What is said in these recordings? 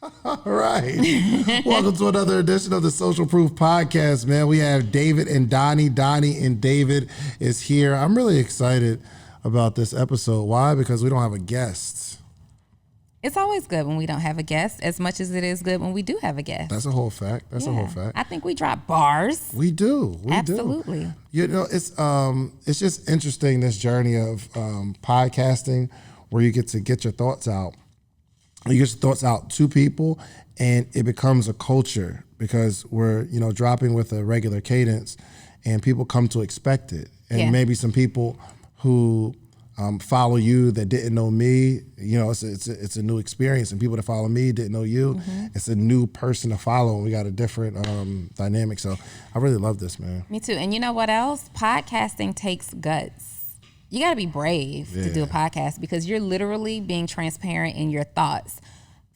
All right. Welcome to another edition of the Social Proof Podcast, man. We have David and Donnie. Donnie and David is here. I'm really excited about this episode. Why? Because we don't have a guest. It's always good when we don't have a guest, as much as it is good when we do have a guest. That's a whole fact. That's a whole fact. I think we drop bars. We do. Absolutely. You know, it's just interesting, this journey of podcasting, where you get to get your thoughts out. You get your thoughts out to people, and it becomes a culture because we're, dropping with a regular cadence, and people come to expect it. And maybe some people who follow you that didn't know me, it's a new experience, and people that follow me didn't know you. Mm-hmm. It's a new person to follow, and we got a different dynamic. So I really love this, man. Me too. And you know what else? Podcasting takes guts. You got to be brave to do a podcast because you're literally being transparent in your thoughts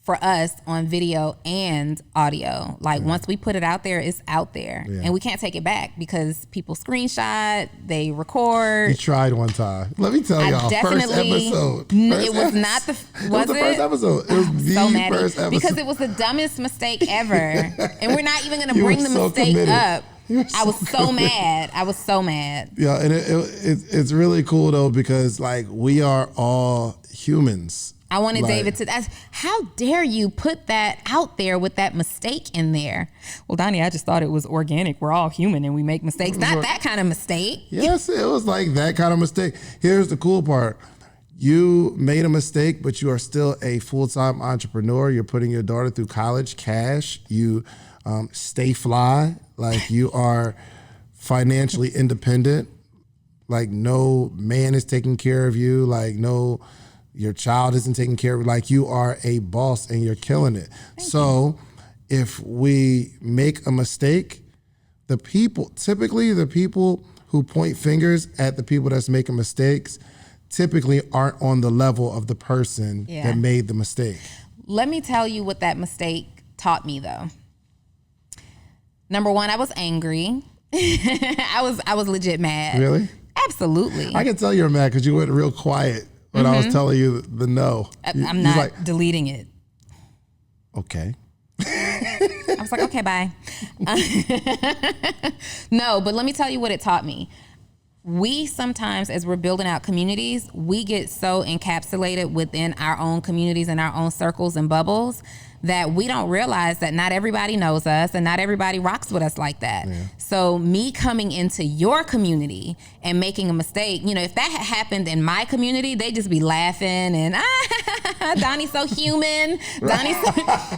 for us on video and audio. Like once we put it out there, it's out there. Yeah. And we can't take it back because people screenshot, they record. You tried one time. Let me tell y'all, first episode. It was not the first episode. It was the first episode. Because it was the dumbest mistake ever. And we're not even going to bring the mistake up. I was so mad. Yeah, and it's really cool though because we are all humans. I wanted David to ask, how dare you put that out there with that mistake in there? Well, Donnie, I just thought it was organic. We're all human and we make mistakes. Not that kind of mistake. Yes, it was like that kind of mistake. Here's the cool part. You made a mistake, but you are still a full-time entrepreneur. You're putting your daughter through college, cash. You stay fly. You are financially independent. No man is taking care of you. No, your child isn't taking care of you. You are a boss and you're killing it. So if we make a mistake, typically the people who point fingers at the people that's making mistakes typically aren't on the level of the person that made the mistake. Let me tell you what that mistake taught me though. Number one, I was angry. I was legit mad. Really? Absolutely. I can tell you're mad because you went real quiet when I was telling you the no. I'm not deleting it. Okay. I was like, okay, bye. No, but let me tell you what it taught me. We sometimes, as we're building out communities, we get so encapsulated within our own communities and our own circles and bubbles that we don't realize that not everybody knows us and not everybody rocks with us like that. Yeah. So me coming into your community and making a mistake, if that had happened in my community, they'd just be laughing and Donnie's so human.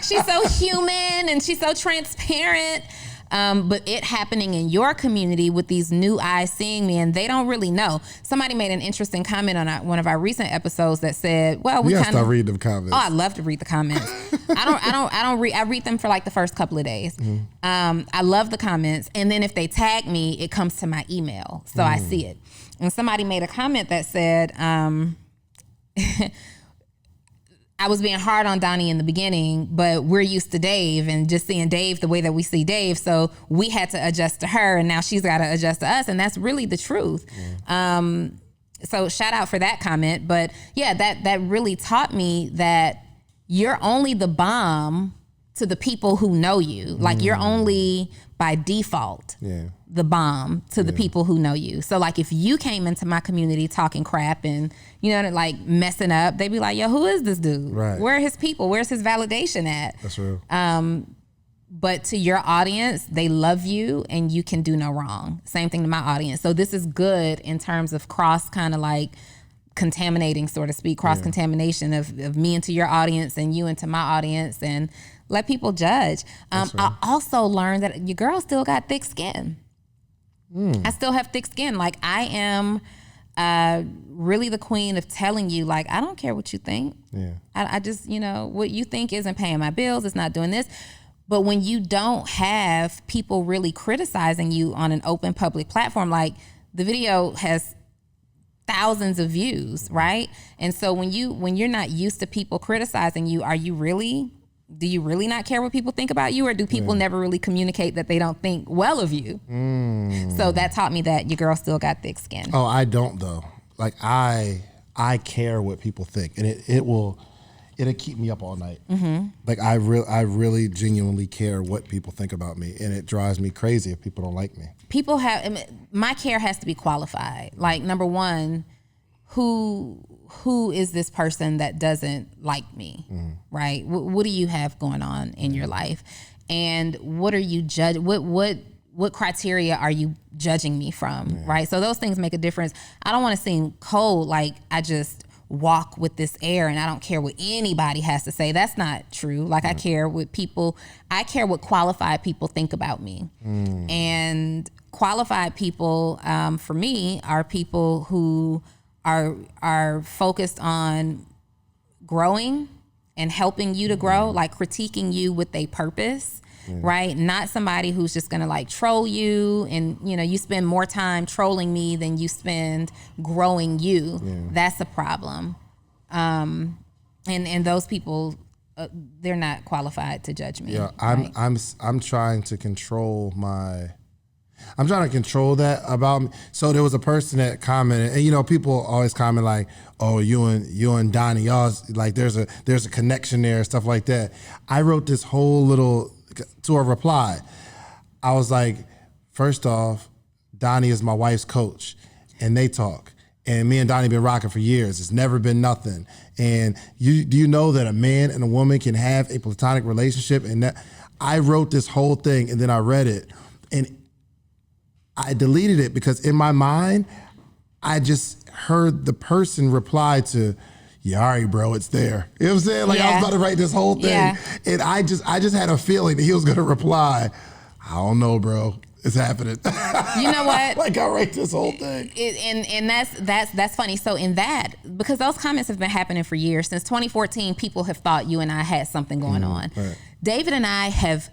She's so human and she's so transparent. But it happening in your community with these new eyes seeing me, and they don't really know. Somebody made an interesting comment on one of our recent episodes that said, "Well, we start reading them comments." Oh, I love to read the comments. I read them for the first couple of days. Mm-hmm. I love the comments, and then if they tag me, it comes to my email, so I see it. And somebody made a comment that said, I was being hard on Donnie in the beginning, but we're used to Dave and just seeing Dave the way that we see Dave. So we had to adjust to her and now she's got to adjust to us. And that's really the truth. So shout out for that comment. But yeah, that really taught me that you're only the bomb to the people who know you. You're only by default the bomb to the people who know you. So if you came into my community talking crap and messing up, they'd be like, yo, who is this dude? Right. Where are his people? Where's his validation at? That's real. But to your audience, they love you and you can do no wrong. Same thing to my audience. So this is good in terms of cross contaminating, so to speak, cross contamination of me into your audience and you into my audience, and let people judge. I also learned that your girl still got thick skin. I still have thick skin. I am really the queen of telling you, I don't care what you think. Yeah. I just, what you think isn't paying my bills. It's not doing this. But when you don't have people really criticizing you on an open public platform, the video has thousands of views, right? And so when you're not used to people criticizing you, do you really not care what people think about you, or do people never really communicate that they don't think well of you? So that taught me that your girl still got thick skin. Oh, I don't though. I care what people think, and it it'll keep me up all night. Like I really genuinely care what people think about me, and it drives me crazy if people don't like me. People have, my care has to be qualified. Like, number one, who is this person that doesn't like me, right? What do you have going on in your life? And what are you what criteria are you judging me from, right? So those things make a difference. I don't want to seem cold, like I just walk with this air and I don't care what anybody has to say. That's not true. Like I care what qualified people think about me. And qualified people, for me, are people who are focused on growing and helping you to grow, like critiquing you with a purpose. Right? Not somebody who's just gonna like troll you and, you know, you spend more time trolling me than you spend growing you. That's a problem. And those people, they're not qualified to judge me. Yeah, right? I'm trying to control that about me. So there was a person that commented, and you know, people always comment like, "Oh, you and Donnie, y'all like there's a connection there," stuff like that. I wrote this whole little to a reply. I was like, first off, Donnie is my wife's coach, and they talk. And me and Donnie been rocking for years. It's never been nothing. And do you know that a man and a woman can have a platonic relationship? And that I wrote this whole thing, and then I read it, and I deleted it because in my mind, I just heard the person reply to, "Yeah, all right, bro, it's there." You know what I'm saying? Like I was about to write this whole thing, and I just had a feeling that he was gonna reply, "I don't know, bro, it's happening." You know what? Like I write this whole thing, and that's funny. So in that, because those comments have been happening for years, since 2014, people have thought you and I had something going on. Right. David and I have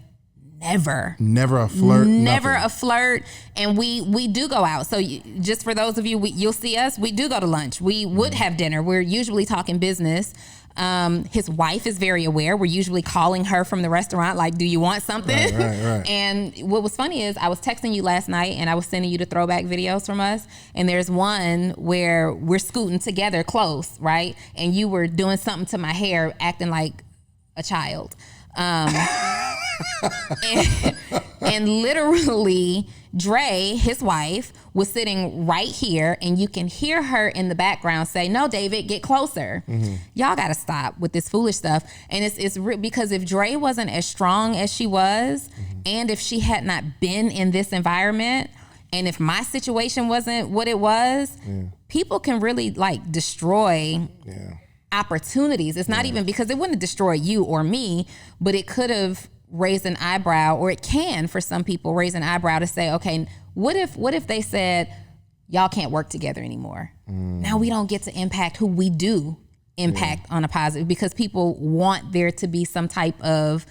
never a flirt, and we do go out. So just for those of you, you'll see us, we do go to lunch, we would have dinner, we're usually talking business. His wife is very aware. We're usually calling her from the restaurant like, "Do you want something?" Right. And what was funny is I was texting you last night and I was sending you the throwback videos from us, and there's one where we're scooting together close, right? And you were doing something to my hair, acting like a child. And literally Dre, his wife, was sitting right here, and you can hear her in the background say, "No, David, get closer." Y'all gotta stop with this foolish stuff. And it's because if Dre wasn't as strong as she was, and if she had not been in this environment, and if my situation wasn't what it was, people can really like destroy opportunities. It's not even because it wouldn't destroy you or me, but it could have raised an eyebrow, or it can for some people raise an eyebrow to say, okay, what if they said y'all can't work together anymore? Now we don't get to impact who we do impact on a positive, because people want there to be some type of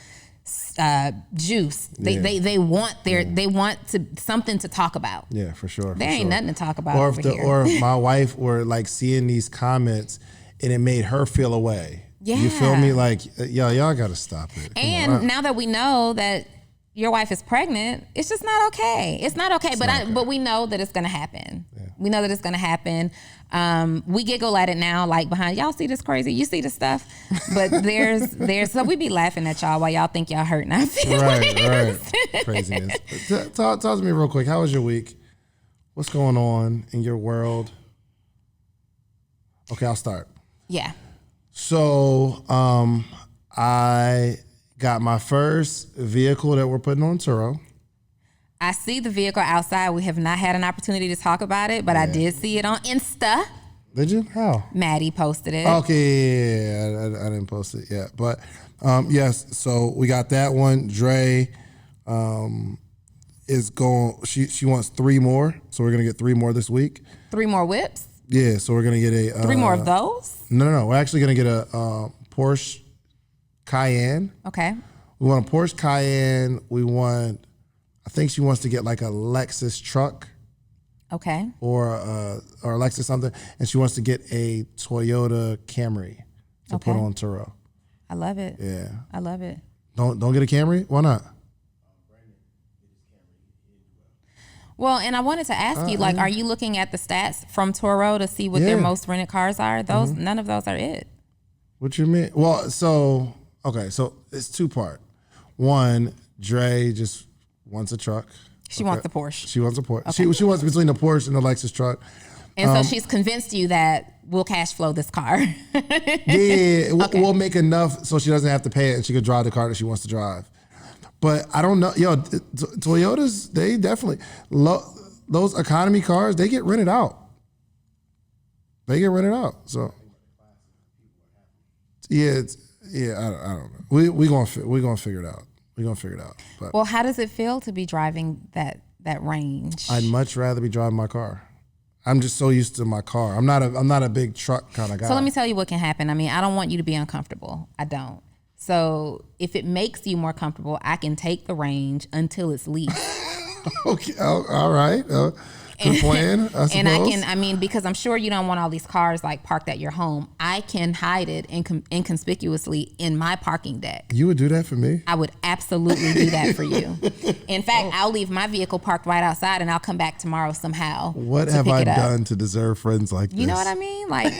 juice. They want something to talk about. Yeah, for sure. There ain't nothing to talk about or over if here. Or if my wife were like seeing these comments and it made her feel away. Yeah. You feel me? Like, y'all got to stop it. And now that we know that your wife is pregnant, it's just not okay. It's not okay. But we know that it's going to happen. Yeah. We know that it's going to happen. We giggle at it now, like behind, y'all see this crazy? You see this stuff? But there's so we be laughing at y'all while y'all think y'all hurting our feelings. Right. Craziness. Talk to me real quick. How was your week? What's going on in your world? Okay, I'll start. Yeah. So I got my first vehicle that we're putting on Turo. I see the vehicle outside. We have not had an opportunity to talk about it, but I did see it on Insta. Did you? How? Maddie posted it. Okay, yeah, I didn't post it yet. But yes, so we got that one. Dre is going, she wants 3 more. So we're going to get 3 more this week. 3 more whips? Yeah, so we're going to get 3 more of those? No. We're actually going to get a Porsche Cayenne. Okay. We want a Porsche Cayenne. I think she wants to get like a Lexus truck. Okay. Or a Lexus something. And she wants to get a Toyota Camry to put on Turo. I love it. Yeah. I love it. Don't get a Camry? Why not? Well, and I wanted to ask you, like, are you looking at the stats from Turo to see what their most rented cars are? Those, none of those are it. What you mean? Well, so it's two part. One, Dre just wants a truck. She wants the Porsche. She wants a Porsche. Okay. She wants between the Porsche and the Lexus truck. And so she's convinced you that we'll cash flow this car. Yeah, we'll make enough so she doesn't have to pay it and she could drive the car that she wants to drive. But I don't know. Yo, Toyotas, they definitely, those economy cars, they get rented out. They get rented out. So, yeah, I don't know. We're gonna figure it out. We're gonna figure it out. But well, how does it feel to be driving that range? I'd much rather be driving my car. I'm just so used to my car. I'm not a big truck kind of guy. So let me tell you what can happen. I mean, I don't want you to be uncomfortable. I don't. So if it makes you more comfortable, I can take the range until it's leased. Okay, all right. Good plan, I suppose. And because I'm sure you don't want all these cars like parked at your home. I can hide it inconspicuously in my parking deck. You would do that for me? I would absolutely do that for you. In fact, I'll leave my vehicle parked right outside and I'll come back tomorrow somehow. What have I done to deserve friends like this? You know what I mean? Like,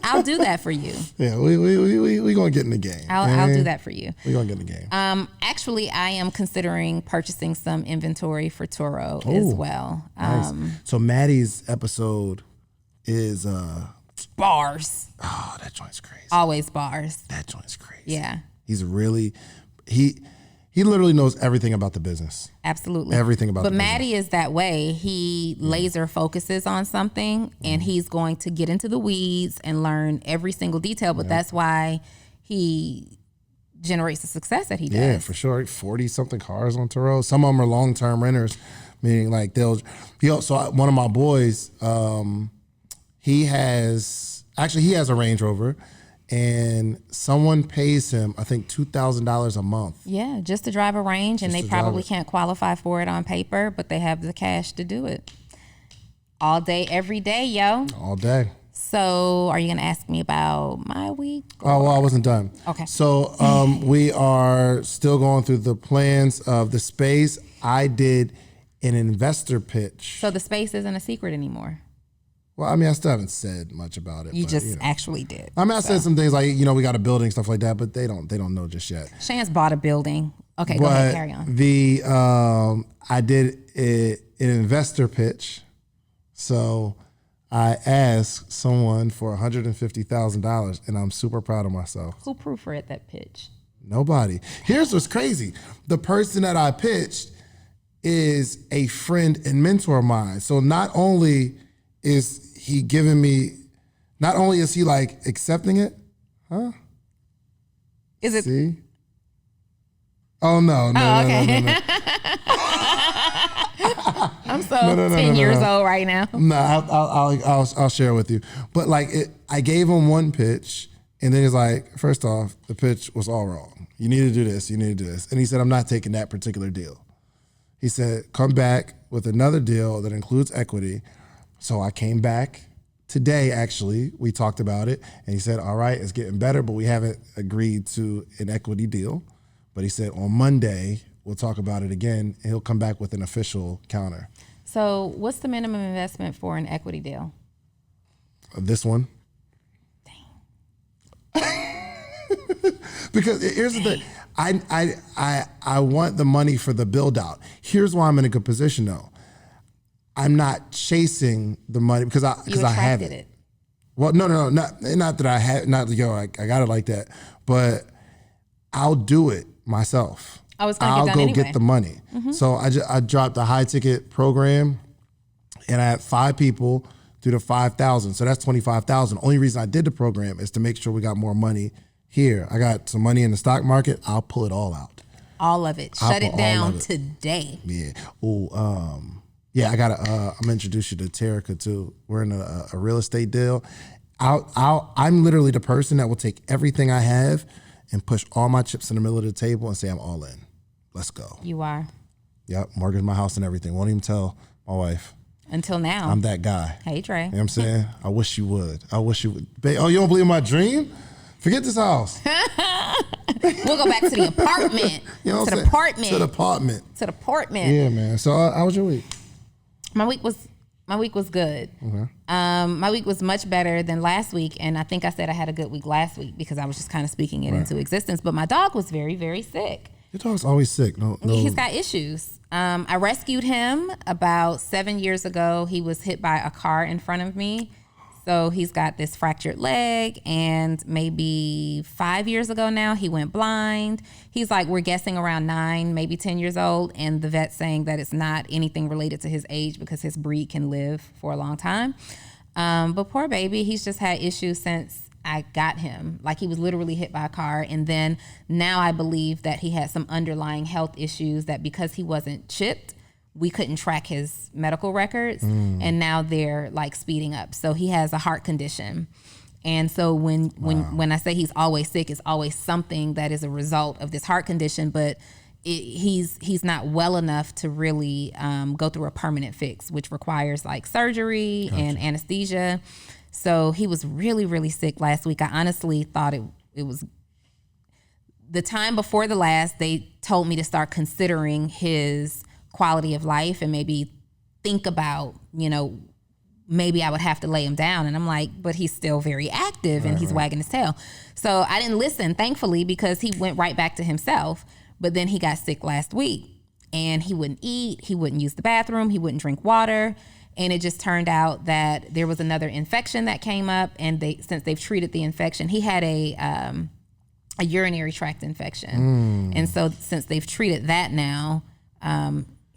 I'll do that for you. Yeah, we gonna get in the game. I'll do that for you. We gonna get in the game. Actually, I am considering purchasing some inventory for Turo as well. Nice. So Maddie's episode is bars. Oh, that joint's crazy. Always bars. That joint's crazy. Yeah. He's really he literally knows everything about the business. Absolutely. Everything about the business. But Maddie is that way. He laser focuses on something and he's going to get into the weeds and learn every single detail, but that's why he generates the success that he does. Yeah, for sure. 40 something cars on Turo. Some of them are long-term renters. Meaning like so one of my boys, he has a Range Rover and someone pays him, I think $2,000 a month. Yeah, just to drive a Range and they probably can't qualify for it on paper, but they have the cash to do it. All day, every day, yo. All day. So are you going to ask me about my week? Oh, well, I wasn't done. Okay. So we are still going through the plans of the space. I did an investor pitch. So the space isn't a secret anymore. Well, I mean, I still haven't said much about it. You actually did. I mean, I said some things like, we got a building, stuff like that, but they don't know just yet. Shands bought a building. Okay, go ahead, carry on. I did an investor pitch. So I asked someone for $150,000 and I'm super proud of myself. Who proofread that pitch? Nobody. Here's what's crazy. The person that I pitched is a friend and mentor of mine. So not only is he like accepting it, huh? Is it? See? Oh, no. Okay. No. I'm so 10 years old right now. No, I'll share it with you. But like I gave him one pitch and then he's like, first off, the pitch was all wrong. You need to do this, you need to do this. And he said, I'm not taking that particular deal. He said, come back with another deal that includes equity. So I came back today, actually. We talked about it. And he said, all right, it's getting better, but we haven't agreed to an equity deal. But he said, on Monday, we'll talk about it again. And he'll come back with an official counter. So what's the minimum investment for an equity deal? This one. Dang. Because here's the thing. I want the money for the build out. Here's why I'm in a good position though. I'm not chasing the money because I have it. Well, no, not that I have, not I got it like that, but I'll do it myself. I'll go get the money. Mm-hmm. So I dropped a high ticket program, and I had 5 people do the 5,000. So that's 25,000. Only reason I did the program is to make sure we got more money here. I got some money in the stock market. I'll pull it all out. All of it. Shut it down today. Yeah. Oh, yeah. I'm gonna introduce you to Terica too. We're in a real estate deal. I'm literally the person that will take everything I have and push all my chips in the middle of the table and say I'm all in. Let's go. You are. Yep. Mortgage my house and everything. Won't even tell my wife. Until now. I'm that guy. Hey, Trey. You know what I'm saying? I wish you would. Babe, oh, you don't believe in my dream? Forget this house. We'll go back to the apartment. You know what I'm saying? To the apartment. Yeah, man. So how was your week? My week was My week was good. Okay. My week was much better than last week. And I think I said I had a good week last week because I was just kind of speaking it into existence. But my dog was very, very sick. Your dog's always sick. No. He's got issues. I rescued him about 7 years ago. He was hit by a car in front of me. So he's got this fractured leg, and maybe 5 years ago now, he went blind. He's like, we're guessing around 9, maybe 10 years old, and the vet's saying that it's not anything related to his age because his breed can live for a long time. But poor baby, he's just had issues since I got him. Like, he was literally hit by a car, and then now I believe that he had some underlying health issues that because he wasn't chipped, we couldn't track his medical records, and now they're like speeding up. So he has a heart condition. And so when I say he's always sick, it's always something that is a result of this heart condition, but he's not well enough to really go through a permanent fix, which requires like surgery and anesthesia. So he was really, really sick last week. I honestly thought it was the time before the last, they told me to start considering his quality of life and maybe think about, maybe I would have to lay him down. And I'm like, but he's still very active and he's wagging his tail. So I didn't listen, thankfully, because he went right back to himself. But then he got sick last week and he wouldn't eat, he wouldn't use the bathroom, he wouldn't drink water. And it just turned out that there was another infection that came up, and since they've treated the infection, he had a urinary tract infection. And so since they've treated that now,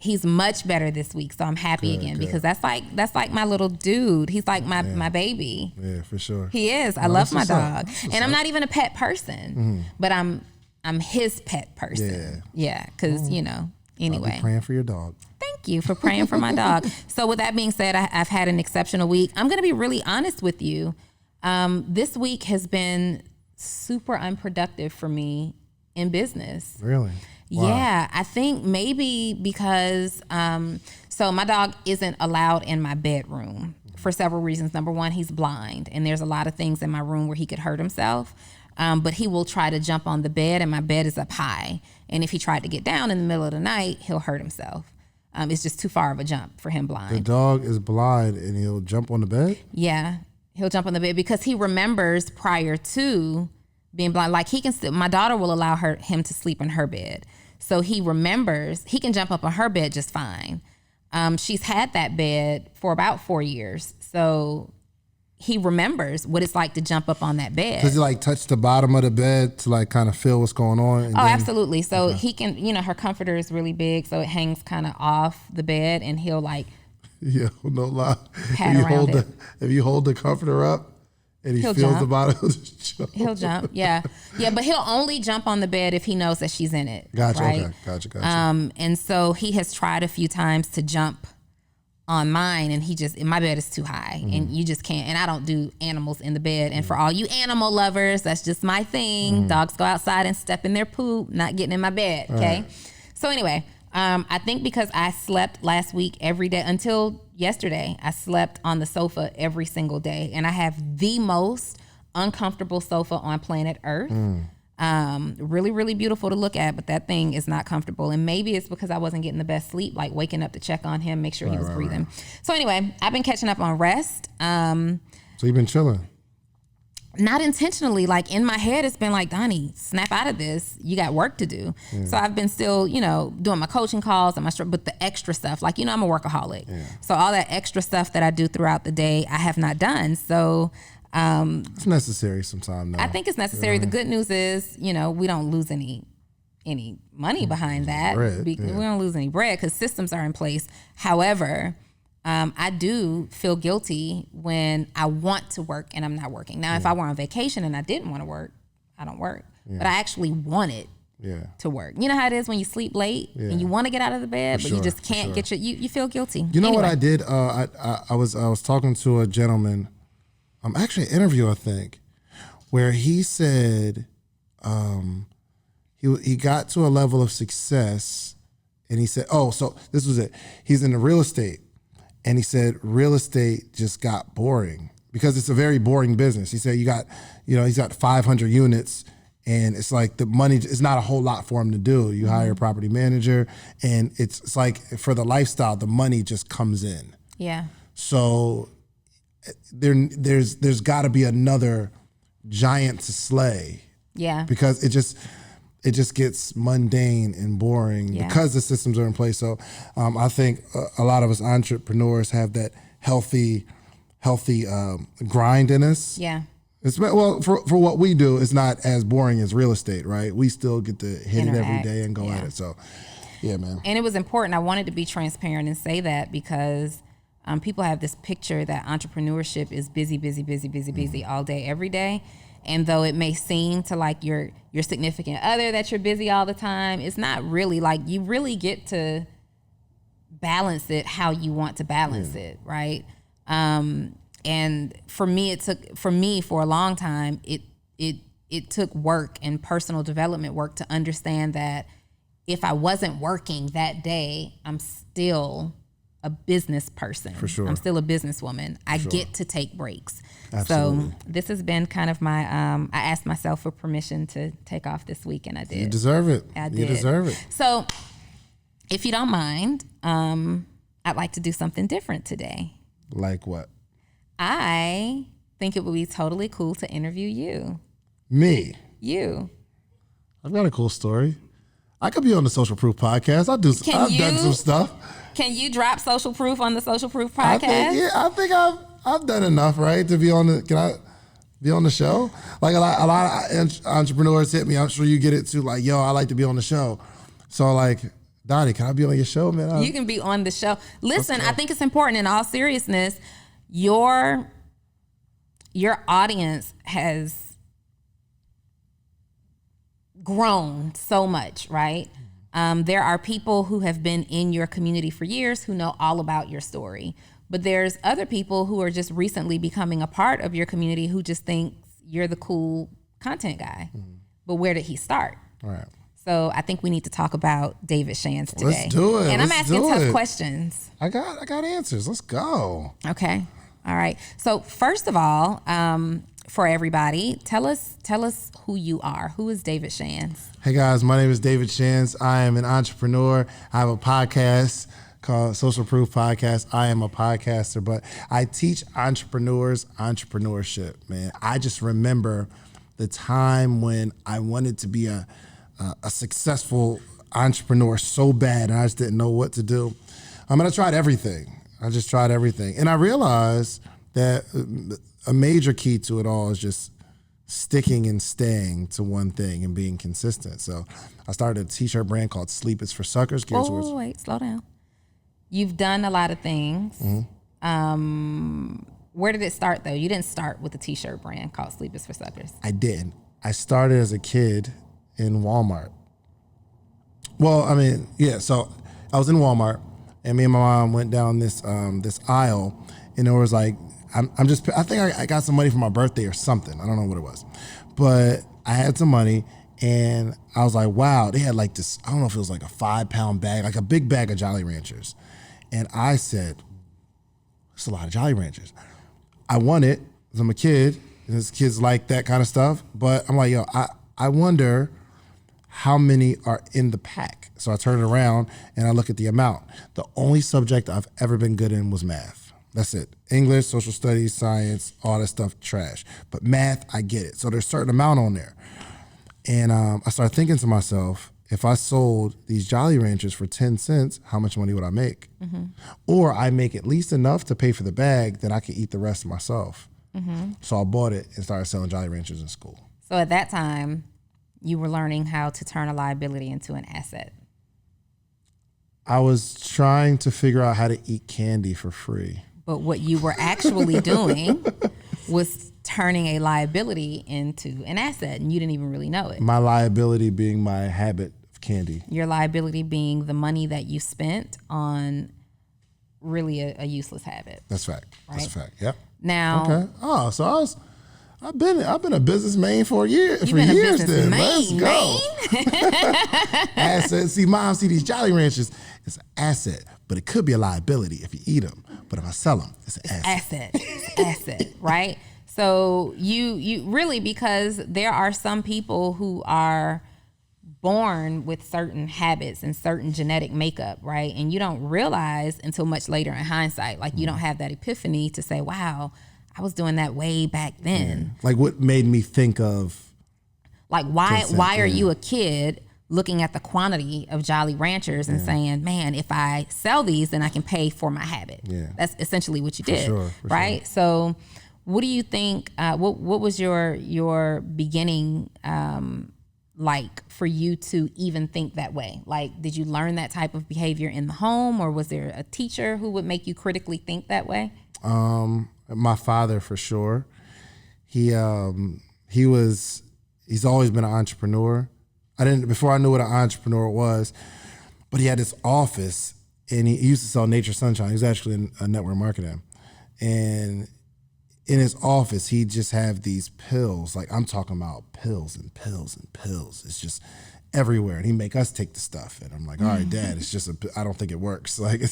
he's much better this week, so I'm happy again because that's like my little dude. He's like my baby. Yeah, for sure. He is. I love my dog, and I'm not even a pet person, but I'm his pet person. Yeah, because Anyway, I'll be praying for your dog. Thank you for praying for my dog. So with that being said, I've had an exceptional week. I'm going to be really honest with you. This week has been super unproductive for me in business. Really? Wow. Yeah, I think maybe because, so my dog isn't allowed in my bedroom for several reasons. Number one, he's blind, and there's a lot of things in my room where he could hurt himself. But he will try to jump on the bed, and my bed is up high. And if he tried to get down in the middle of the night, he'll hurt himself. It's just too far of a jump for him blind. The dog is blind and he'll jump on the bed? Yeah, he'll jump on the bed because he remembers prior to being blind. Like my daughter will allow him to sleep in her bed. So he remembers, he can jump up on her bed just fine. She's had that bed for about 4 years. So he remembers what it's like to jump up on that bed. Does he like touch the bottom of the bed to like kind of feel what's going on? Absolutely. So he can, her comforter is really big, so it hangs kind of off the bed, and he'll like, yeah, no lie. Pat around it. If you hold the comforter up and he feels jump. the bottom, he'll just jump. He'll jump. Yeah, but he'll only jump on the bed if he knows that she's in it. Gotcha. Right? Okay. Gotcha. And so he has tried a few times to jump on mine, and my bed is too high, and you just can't. And I don't do animals in the bed. And for all you animal lovers, that's just my thing. Dogs go outside and step in their poop, not getting in my bed. Okay. Right. So anyway, I think because I slept last week every day until yesterday, I slept on the sofa every single day, and I have the most uncomfortable sofa on planet Earth. Really, really beautiful to look at, but that thing is not comfortable. And maybe it's because I wasn't getting the best sleep, like waking up to check on him, make sure he was breathing. Right. So anyway, I've been catching up on rest. So you've been chilling? Not intentionally. Like in my head, it's been like, Donnie, snap out of this. You got work to do. Yeah. So I've been still, doing my coaching calls and but the extra stuff, like, I'm a workaholic. Yeah. So all that extra stuff that I do throughout the day, I have not done. So it's necessary sometimes. I think it's necessary. The good news is, we don't lose any money behind that. We don't lose any bread because systems are in place. However, I do feel guilty when I want to work and I'm not working. Now, if I were on vacation and I didn't want to work, I don't work. But I actually wanted to work. You know how it is when you sleep late and you want to get out of the bed, but you just can't get you feel guilty. You know what I did? I was talking to a gentleman. Actually an interview, I think, where he said he got to a level of success, and he said, so this was it. He's in the real estate, and he said real estate just got boring because it's a very boring business. He said he's got 500 units, and it's like the money is not a whole lot for him to do. You hire a property manager, and it's like for the lifestyle, the money just comes in. Yeah. So there's got to be another giant to slay. Yeah. Because it just gets mundane and boring because the systems are in place. So I think a lot of us entrepreneurs have that healthy grind in us. Yeah. Well, for what we do, it's not as boring as real estate, right? We still get to hit it every day and go at it. So, yeah, man. And it was important. I wanted to be transparent and say that because people have this picture that entrepreneurship is busy all day, every day. And though it may seem to like your significant other that you're busy all the time, it's not really. Like, you really get to balance it how you want to balance it, right? And for me, for a long time, it took work and personal development work to understand that if I wasn't working that day, I'm still a business person. For sure. I'm still a businesswoman. I get to take breaks. Absolutely. So this has been kind of my, I asked myself for permission to take off this week, and I did. You deserve it. I did. You deserve it. So if you don't mind, I'd like to do something different today. Like what? I think it would be totally cool to interview you. Me? You. I've got a cool story. I could be on the Social Proof podcast. I've done some stuff. Can you drop Social Proof on the Social Proof podcast? I think I've done enough, right, to be on the. Can I be on the show? Like a lot of entrepreneurs hit me. I'm sure you get it too. Like, yo, I like to be on the show. So like, Donnie, can I be on your show, man? You can be on the show. Listen, I think it's important. In all seriousness, your audience has grown so much, right? There are people who have been in your community for years who know all about your story. But there's other people who are just recently becoming a part of your community who just think you're the cool content guy. Mm-hmm. But where did he start? All right. So I think we need to talk about David Shands today. Let's do it. And I'm asking tough questions. I got answers. Let's go. Okay. All right. So first of all, for everybody, tell us who you are. Who is David Shands? Hey guys, my name is David Shands. I am an entrepreneur. I have a podcast called Social Proof Podcast. I am a podcaster, but I teach entrepreneurs entrepreneurship, man. I just remember the time when I wanted to be a successful entrepreneur so bad, and I just didn't know what to do. I tried everything. I just tried everything. And I realized that a major key to it all is just sticking and staying to one thing and being consistent. So I started a t-shirt brand called Sleep is for Suckers. Wait, slow down. You've done a lot of things. Mm-hmm. Where did it start, though? You didn't start with a t-shirt brand called Sleep is for Suckers. I did. I started as a kid in Walmart. Well, so I was in Walmart, and me and my mom went down this aisle, and there was like, I think I got some money for my birthday or something. I don't know what it was. But I had some money, and I was like, wow, they had like this, I don't know if it was like a 5-pound bag, like a big bag of Jolly Ranchers. And I said, that's a lot of Jolly Ranchers. I want it, because I'm a kid, and this kids like that kind of stuff. But I'm like, yo, I wonder how many are in the pack. So I turn it around, and I look at the amount. The only subject I've ever been good in was math. That's it. English, social studies, science, all that stuff, trash. But math, I get it. So there's a certain amount on there. And I started thinking to myself, if I sold these Jolly Ranchers for 10 cents, how much money would I make? Mm-hmm. Or I make at least enough to pay for the bag that I could eat the rest myself. Mm-hmm. So I bought it and started selling Jolly Ranchers in school. So at that time, you were learning how to turn a liability into an asset. I was trying to figure out how to eat candy for free. But what you were actually doing was turning a liability into an asset, and you didn't even really know it. My liability being my habit of candy. Your liability being the money that you spent on really a useless habit. That's fact. Right? That's a fact. Yep. Now. Okay. Oh, so I've been a business main for years. Then let's go. Asset. See, Mom, these Jolly Ranchers. It's an asset, but it could be a liability if you eat them. But if I sell them, it's an asset. It's asset, right? So you really, because there are some people who are born with certain habits and certain genetic makeup, right? And you don't realize until much later in hindsight, like you don't have that epiphany to say, wow, I was doing that way back then. Like what made me think of, like why are you a kid looking at the quantity of Jolly Ranchers and saying, man, if I sell these, then I can pay for my habit. Yeah. That's essentially what you did, for right? Sure. So what do you think, what was your beginning like for you to even think that way? Like, did you learn that type of behavior in the home, or was there a teacher who would make you critically think that way? My father, for sure. He's always been an entrepreneur. Before I knew what an entrepreneur was, but he had this office and he used to sell Nature Sunshine. He was actually in network marketing. And in his office, he'd just have these pills. Like, I'm talking about pills and pills and pills. It's just everywhere. And he'd make us take the stuff. And I'm like, all right, Dad, it's just I don't think it works. Like,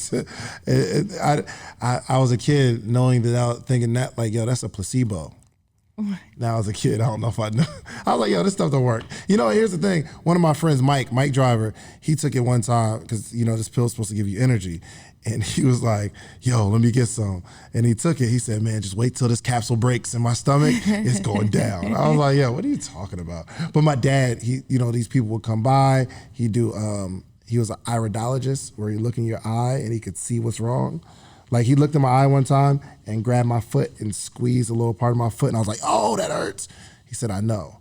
I was a kid knowing that, thinking that, like, yo, that's a placebo. Now as a kid, I don't know if I know. I was like, yo, this stuff don't work. Here's the thing. One of my friends, Mike Driver, he took it one time because, this pill's supposed to give you energy. And he was like, yo, let me get some. And he took it. He said, man, just wait till this capsule breaks in my stomach. It's going down. I was like, yo, what are you talking about? But my dad, these people would come by. He was an iridologist where he look in your eye and he could see what's wrong. Like, he looked in my eye one time and grabbed my foot and squeezed a little part of my foot, and I was like, "Oh, that hurts." He said, "I know."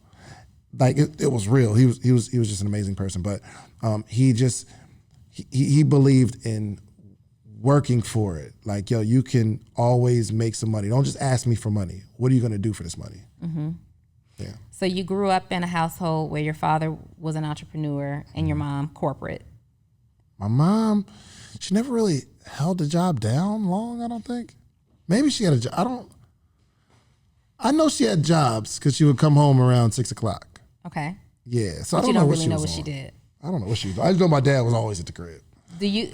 Like, it was real. He was just an amazing person, but he believed in working for it. Like, yo, you can always make some money. Don't just ask me for money. What are you gonna do for this money? Mm-hmm. Yeah. So you grew up in a household where your father was an entrepreneur and your mom corporate. My mom, she never really held the job down long, I don't think. Maybe she had a job. I know she had jobs because she would come home around 6 o'clock. Okay. Yeah. So but I don't you don't know what really she know was what on. she did. I don't know what she was. I just know my dad was always at the crib. Do you,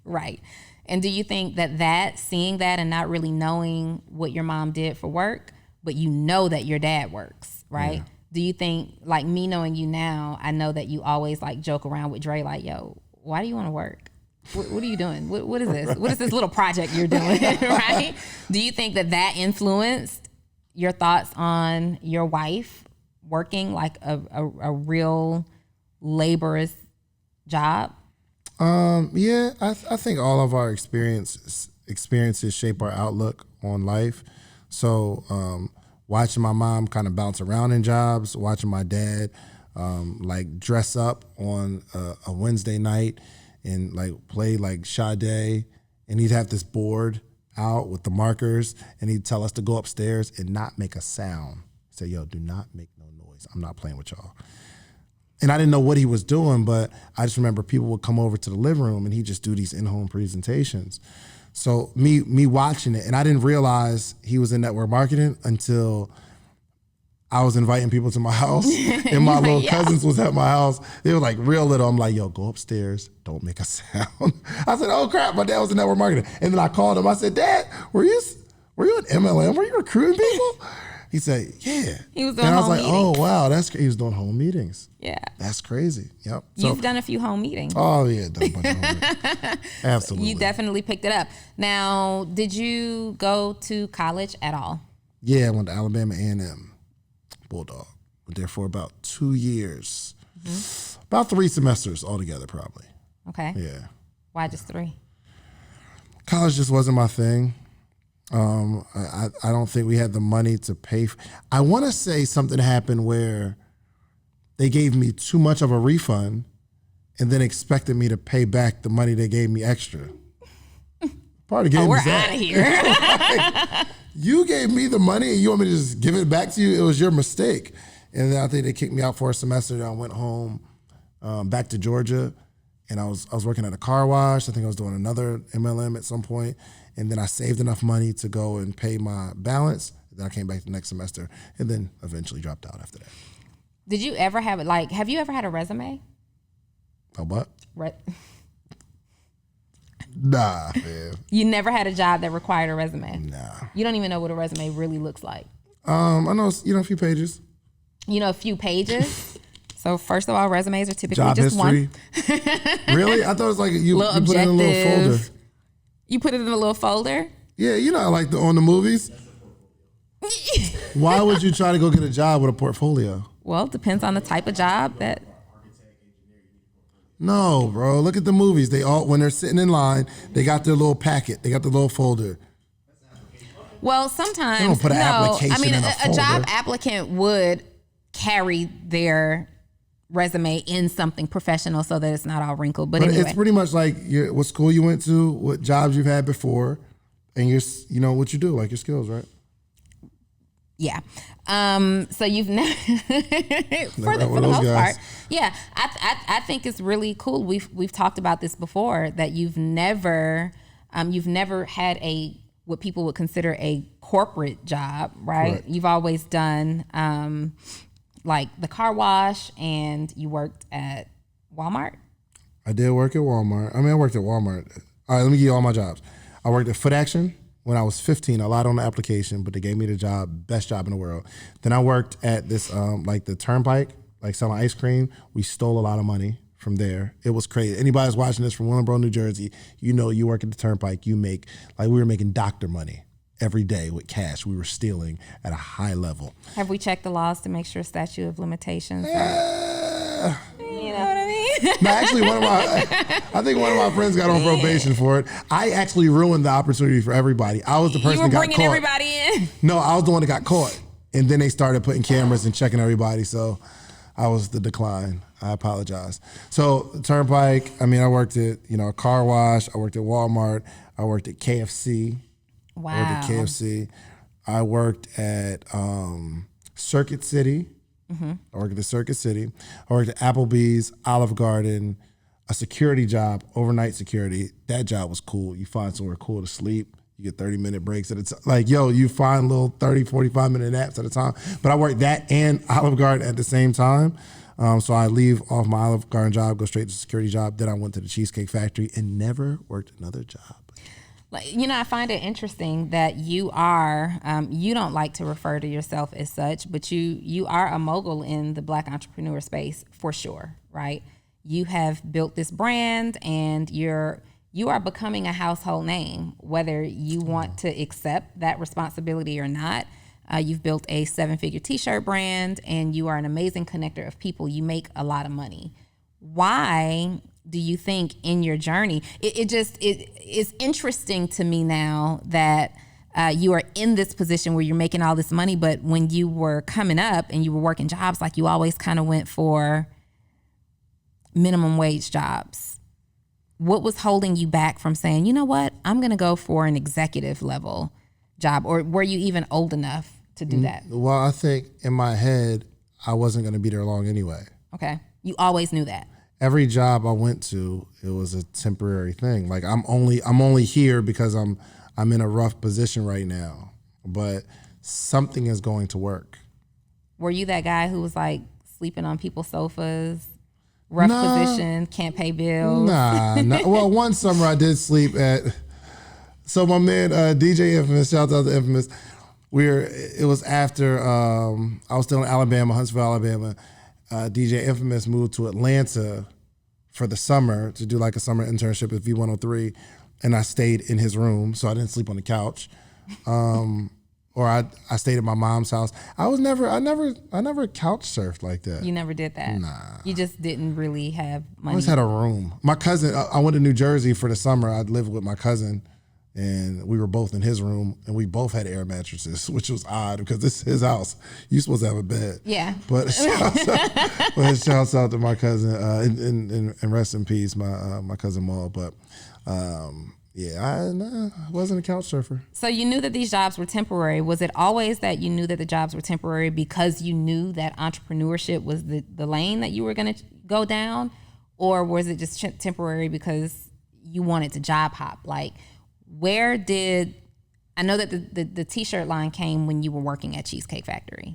right. And do you think that seeing that and not really knowing what your mom did for work, but you know that your dad works, right? Yeah. Do you think, like me knowing you now, I know that you always like joke around with Dre like, yo, why do you want to work? What are you doing? What is this? What is this little project you're doing, right? Do you think that influenced your thoughts on your wife working like a real laborious job? Yeah, I think all of our experiences shape our outlook on life. So watching my mom kind of bounce around in jobs, watching my dad like dress up on a Wednesday night and like play like Sade, and he'd have this board out with the markers, and he'd tell us to go upstairs and not make a sound. He'd say, yo, do not make no noise. I'm not playing with y'all. And I didn't know what he was doing, but I just remember people would come over to the living room and he'd just do these in-home presentations. So me watching it, and I didn't realize he was in network marketing until I was inviting people to my house, and my little cousins was at my house. They were like real little. I'm like, yo, go upstairs. Don't make a sound. I said, oh crap, my dad was in network marketing. And then I called him. I said, Dad, were you at MLM? Were you recruiting people? He said, yeah. He was doing and I was home like, meetings. oh wow, he was doing home meetings. Yeah. That's crazy. Yep. You've done a few home meetings. Oh yeah, done a bunch of home meetings. Absolutely. You definitely picked it up. Now, did you go to college at all? Yeah, I went to Alabama A&M. Bulldog. Went there for about 2 years. Mm-hmm. About 3 semesters altogether, probably. Okay. Yeah. Why just 3? College just wasn't my thing. I don't think we had the money to pay. I want to say something happened where they gave me too much of a refund and then expected me to pay back the money they gave me extra. Part of the game we're is that. out of here. Like, you gave me the money and you want me to just give it back to you? It was your mistake. And then I think they kicked me out for a semester. And I went home back to Georgia, and I was working at a car wash. I think I was doing another MLM at some point. And then I saved enough money to go and pay my balance. Then I came back the next semester and then eventually dropped out after that. Did you ever have you ever had a resume? A what? Right. Nah, man. You never had a job that required a resume? Nah. You don't even know what a resume really looks like? I know, a few pages. You know, a few pages? So first of all, resumes are typically Job just history. one. Really? I thought it was like you Little put it in a little folder. objective. You put it in a little folder? Yeah, you know, like on the movies. Why would you try to go get a job with a portfolio? Well, it depends on the type of job that. No, bro. Look at the movies. They all, when they're sitting in line, they got their little packet. They got the little folder. Well, sometimes They don't put an no. application I mean, in a a folder. job applicant would carry their resume in something professional so that it's not all wrinkled. But anyway, it's pretty much like what school you went to, what jobs you've had before, and you know what you do, like your skills, right? yeah. So you've never, for the one of most those guys. part, yeah. I think it's really cool. We've talked about this before, that you've never had what people would consider a corporate job, right? Correct. You've always done like the car wash, and you worked at Walmart. I did work at Walmart. I worked at Walmart. All right, let me give you all my jobs. I worked at Foot Action when I was 15. I lied on the application, but they gave me the job, best job in the world. Then I worked at this, like the Turnpike, like selling ice cream. We stole a lot of money from there. It was crazy. Anybody who's watching this from Willingboro, New Jersey, you know, you work at the Turnpike, you make, like we were making doctor money every day with cash. We were stealing at a high level. Have we checked the laws to make sure statute of limitations? You know what I mean? No, actually, I think one of my friends got on probation for it. I actually ruined the opportunity for everybody. I was the person that got caught. You were bringing everybody in? No, I was the one that got caught. And then they started putting cameras and checking everybody. So I was the decline. I apologize. So Turnpike, I worked at, a car wash. I worked at Walmart. I worked at KFC. Wow. I worked at KFC. I worked at Circuit City. Mm-hmm. I worked at Circuit City. I worked at Applebee's, Olive Garden, a security job, overnight security. That job was cool. You find somewhere cool to sleep. You get 30-minute breaks at a time. Like, you find little 30, 45-minute naps at a time. But I worked that and Olive Garden at the same time. So I leave off my Olive Garden job, go straight to the security job. Then I went to the Cheesecake Factory and never worked another job. I find it interesting that you are, you don't like to refer to yourself as such, but you are a mogul in the Black entrepreneur space for sure, right? You have built this brand and you are becoming a household name, whether you want to accept that responsibility or not. You've built a 7-figure t-shirt brand and you are an amazing connector of people. You make a lot of money. Why do you think in your journey, it's interesting to me now that you are in this position where you're making all this money, but when you were coming up and you were working jobs, like you always kind of went for minimum wage jobs. What was holding you back from saying, you know what, I'm going to go for an executive level job? Or were you even old enough to do that? Well, I think in my head, I wasn't going to be there long anyway. Okay. You always knew that. Every job I went to, it was a temporary thing. Like I'm only here because I'm in a rough position right now, but something is going to work. Were you that guy who was like sleeping on people's sofas, rough position, can't pay bills? Nah. Well, one summer I did sleep at. So my man DJ Infamous, shout out to Infamous. It was after I was still in Alabama, Huntsville, Alabama. DJ Infamous moved to Atlanta for the summer to do like a summer internship at V103, and I stayed in his room, so I didn't sleep on the couch, or I stayed at my mom's house. I never couch surfed like that. You never did that. Nah, you just didn't really have money. I always had a room. My cousin, I went to New Jersey for the summer. I'd lived with my cousin. And we were both in his room, and we both had air mattresses, which was odd because this is his house. You're supposed to have a bed. Yeah. But shouts out to my cousin, and rest in peace, my cousin Maul. But I wasn't a couch surfer. So you knew that these jobs were temporary. Was it always that you knew that the jobs were temporary because you knew that entrepreneurship was the lane that you were going to go down? Or was it just temporary because you wanted to job hop? Like, I know that the t-shirt line came when you were working at Cheesecake Factory,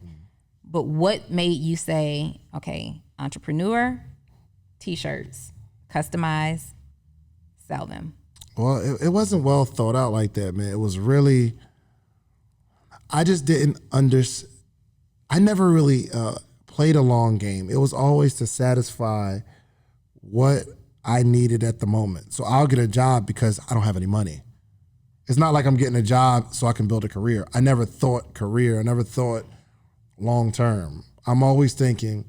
but what made you say, okay, entrepreneur, t-shirts, customize, sell them? Well, it wasn't well thought out like that, man. It was really, I just didn't understand. I never really play the long game. It was always to satisfy what I needed at the moment. So I'll get a job because I don't have any money. It's not like I'm getting a job so I can build a career. I never thought career. I never thought long term. I'm always thinking,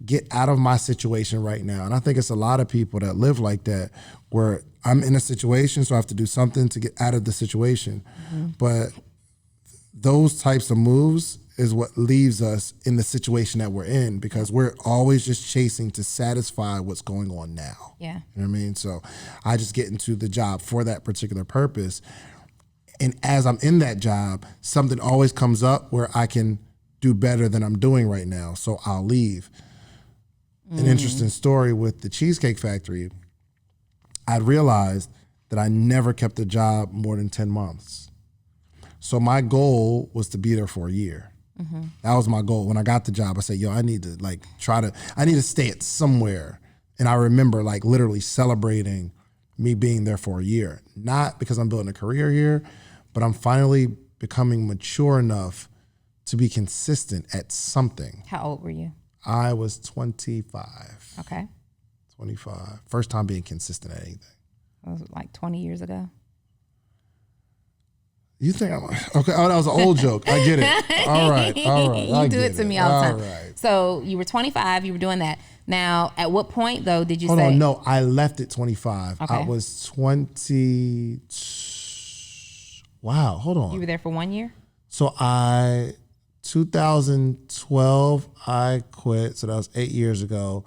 get out of my situation right now. And I think it's a lot of people that live like that, where I'm in a situation, so I have to do something to get out of the situation. But those types of moves is what leaves us in the situation that we're in, because we're always just chasing to satisfy what's going on now. Yeah. You know what I mean? So I just get into the job for that particular purpose. And as I'm in that job, something always comes up where I can do better than I'm doing right now. So I'll leave. An interesting story with the Cheesecake Factory, I realized that I never kept a job more than 10 months. So my goal was to be there for a year. That was my goal. When I got the job, I said, yo, I need to I need to stay at somewhere. And I remember like literally celebrating me being there for a year. Not because I'm building a career here, but I'm finally becoming mature enough to be consistent at something. How old were you? I was 25. Okay. 25. First time being consistent at anything. Was it like 20 years ago? You think I'm okay? Oh, that was an old joke. I get it. All right. You do it to me all the time. All right. So you were 25. You were doing that. Now, at what point though did you Hold say? on. No, I left at 25. Okay. I was 20. Wow. Hold on. You were there for 1 year? So 2012, I quit. So that was 8 years ago.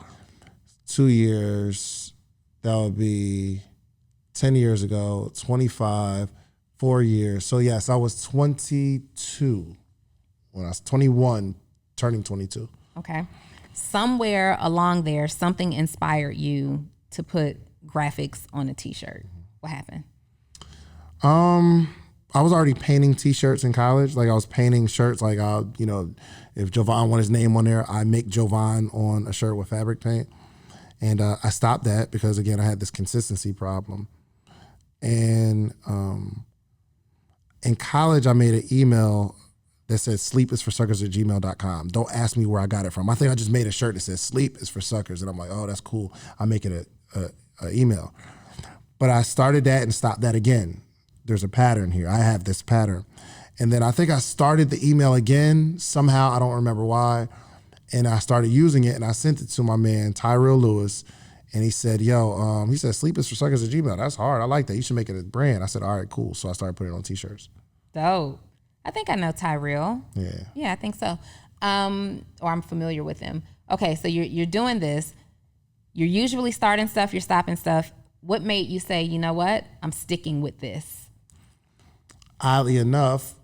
2 years, that would be 10 years ago. 25, 4 years. So yes, I was 22 when I was 21, turning 22. Okay. Somewhere along there, something inspired you to put graphics on a t-shirt. What happened? I was already painting t-shirts in college. Like I was painting shirts. Like if Jovan wanted his name on there, I make Jovan on a shirt with fabric paint. And I stopped that because again, I had this consistency problem. And in college, I made an email that said sleepisforsuckers@gmail.com. Don't ask me where I got it from. I think I just made a shirt that says sleep is for suckers. And I'm like, oh, that's cool. I'll make it a email. But I started that and stopped that again. There's a pattern here. I have this pattern. And then I think I started the email again somehow. I don't remember why. And I started using it and I sent it to my man, Tyrell Lewis. And he said, he said, sleep is for suckers at Gmail. That's hard. I like that. You should make it a brand. I said, all right, cool. So I started putting it on t-shirts. Dope. I think I know Tyrell. Yeah. Yeah, I think so. Or I'm familiar with him. Okay, so you're doing this. You're usually starting stuff, you're stopping stuff. What made you say, you know what? I'm sticking with this. Oddly enough,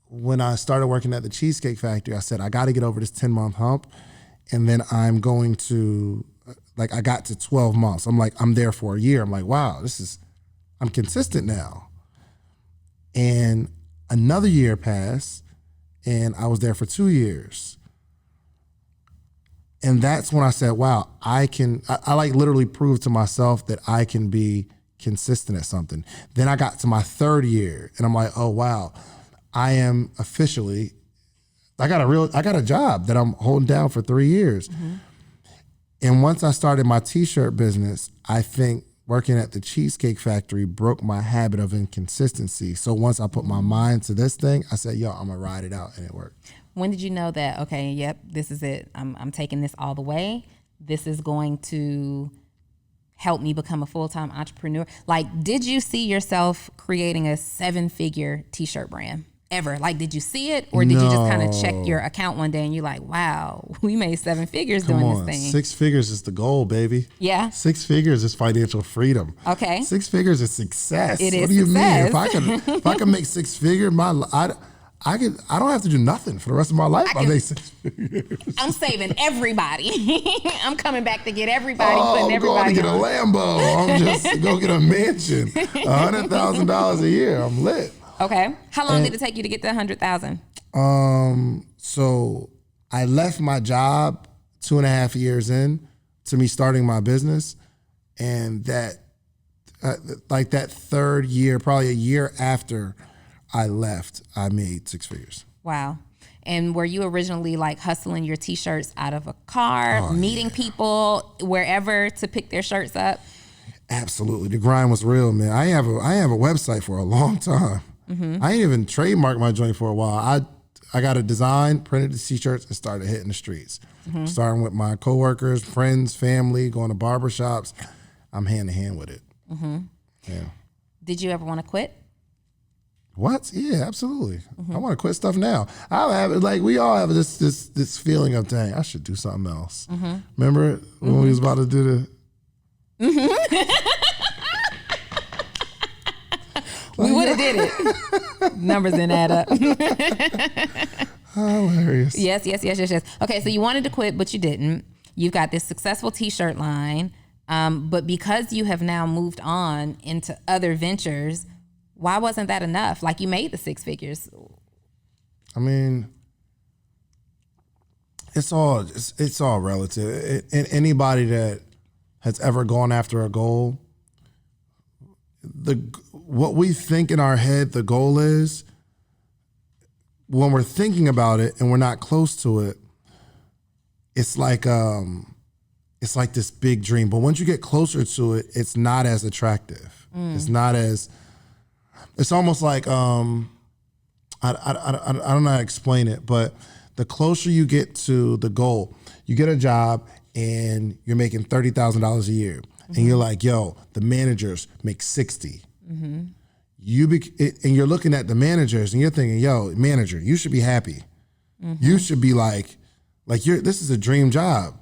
when I started working at the Cheesecake Factory, I said, I got to get over this 10-month hump. And then I'm going to, I got to 12 months. I'm like, I'm there for a year. I'm like, wow, I'm consistent now. And another year passed and I was there for 2 years. And that's when I said, wow, I literally proved to myself that I can be consistent at something. Then I got to my third year and I'm like, oh, wow, I am officially, I got a job that I'm holding down for 3 years. Mm-hmm. And once I started my t-shirt business, I think working at the Cheesecake Factory broke my habit of inconsistency. So once I put my mind to this thing, I said, I'm gonna ride it out, and it worked. When did you know that, okay, yep, this is it. I'm taking this all the way. This is going to help me become a full-time entrepreneur. Did you see yourself creating a 7-figure t-shirt brand ever? Did you see it, or did you just kind of check your account one day and you're like, wow, we made 7 figures doing this thing? 6 figures is the goal, baby. Yeah. 6 figures is financial freedom. Okay. 6 figures is success. It is what do you success. mean? If I can make 6 figures, I don't have to do nothing for the rest of my life. I make 6 figures. I'm saving everybody. I'm coming back to get everybody, putting everybody I'm going to get a Lambo. I'm just go get a mansion. $100,000 a year. I'm lit. Okay. How long did it take you to get to 100,000? So I left my job 2.5 years in to me starting my business, and that that third year, probably a year after I left, I made 6 figures. Wow. And were you originally like hustling your t-shirts out of a car, meeting people wherever to pick their shirts up? Absolutely. The grind was real, man. I have a website for a long time. I ain't even trademarked my joint for a while. I got a design, printed the t-shirts, and started hitting the streets. Starting with my coworkers, friends, family, going to barbershops. I'm hand in hand with it. Yeah. Did you ever want to quit? What? Yeah, absolutely. I want to quit stuff now. I have like we all have this feeling of, dang, I should do something else. Remember when we was about to do the We would have did it. Numbers didn't add up. hilarious. Yes. Okay, so you wanted to quit, but you didn't. You've got this successful t-shirt line, but because you have now moved on into other ventures, why wasn't that enough? Like, you made the 6 figures. I mean, it's all relative. And anybody that has ever gone after a goal, what we think in our head the goal is, when we're thinking about it and we're not close to it, it's like this big dream. But once you get closer to it, it's not as attractive. It's not as. It's almost like I don't know how to explain it, but the closer you get to the goal, you get a job and you're making $30,000 a year, and you're like, yo, the managers make 60. And you're looking at the managers and you're thinking, yo, manager, you should be happy. You should be like this is a dream job.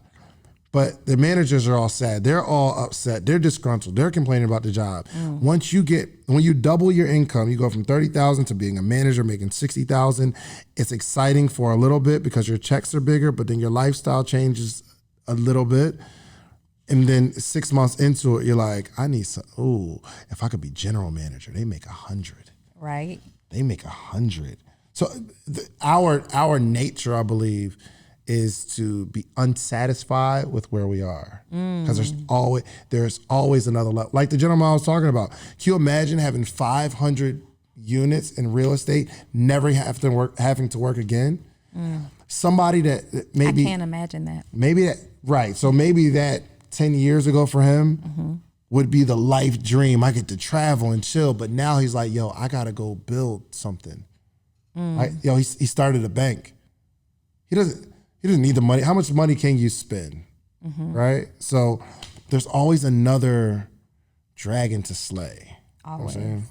But the managers are all sad. They're all upset. They're disgruntled. They're complaining about the job. When you double your income, you go from 30,000 to being a manager making 60,000. It's exciting for a little bit because your checks are bigger, but then your lifestyle changes a little bit. And then 6 months into it, you're like, I need some. Ooh, if I could be general manager, they make 100. Right. They make 100. So our nature, I believe, is to be unsatisfied with where we are, because there's always another level. Like the gentleman I was talking about. Can you imagine having 500 units in real estate, never having to work again? Somebody that maybe I can't imagine that. Maybe that right. So maybe that 10 years ago for him would be the life dream. I get to travel and chill, but now he's like, yo, I gotta go build something. He started a bank. He doesn't need the money. How much money can you spend? Right? So there's always another dragon to slay. Always. You know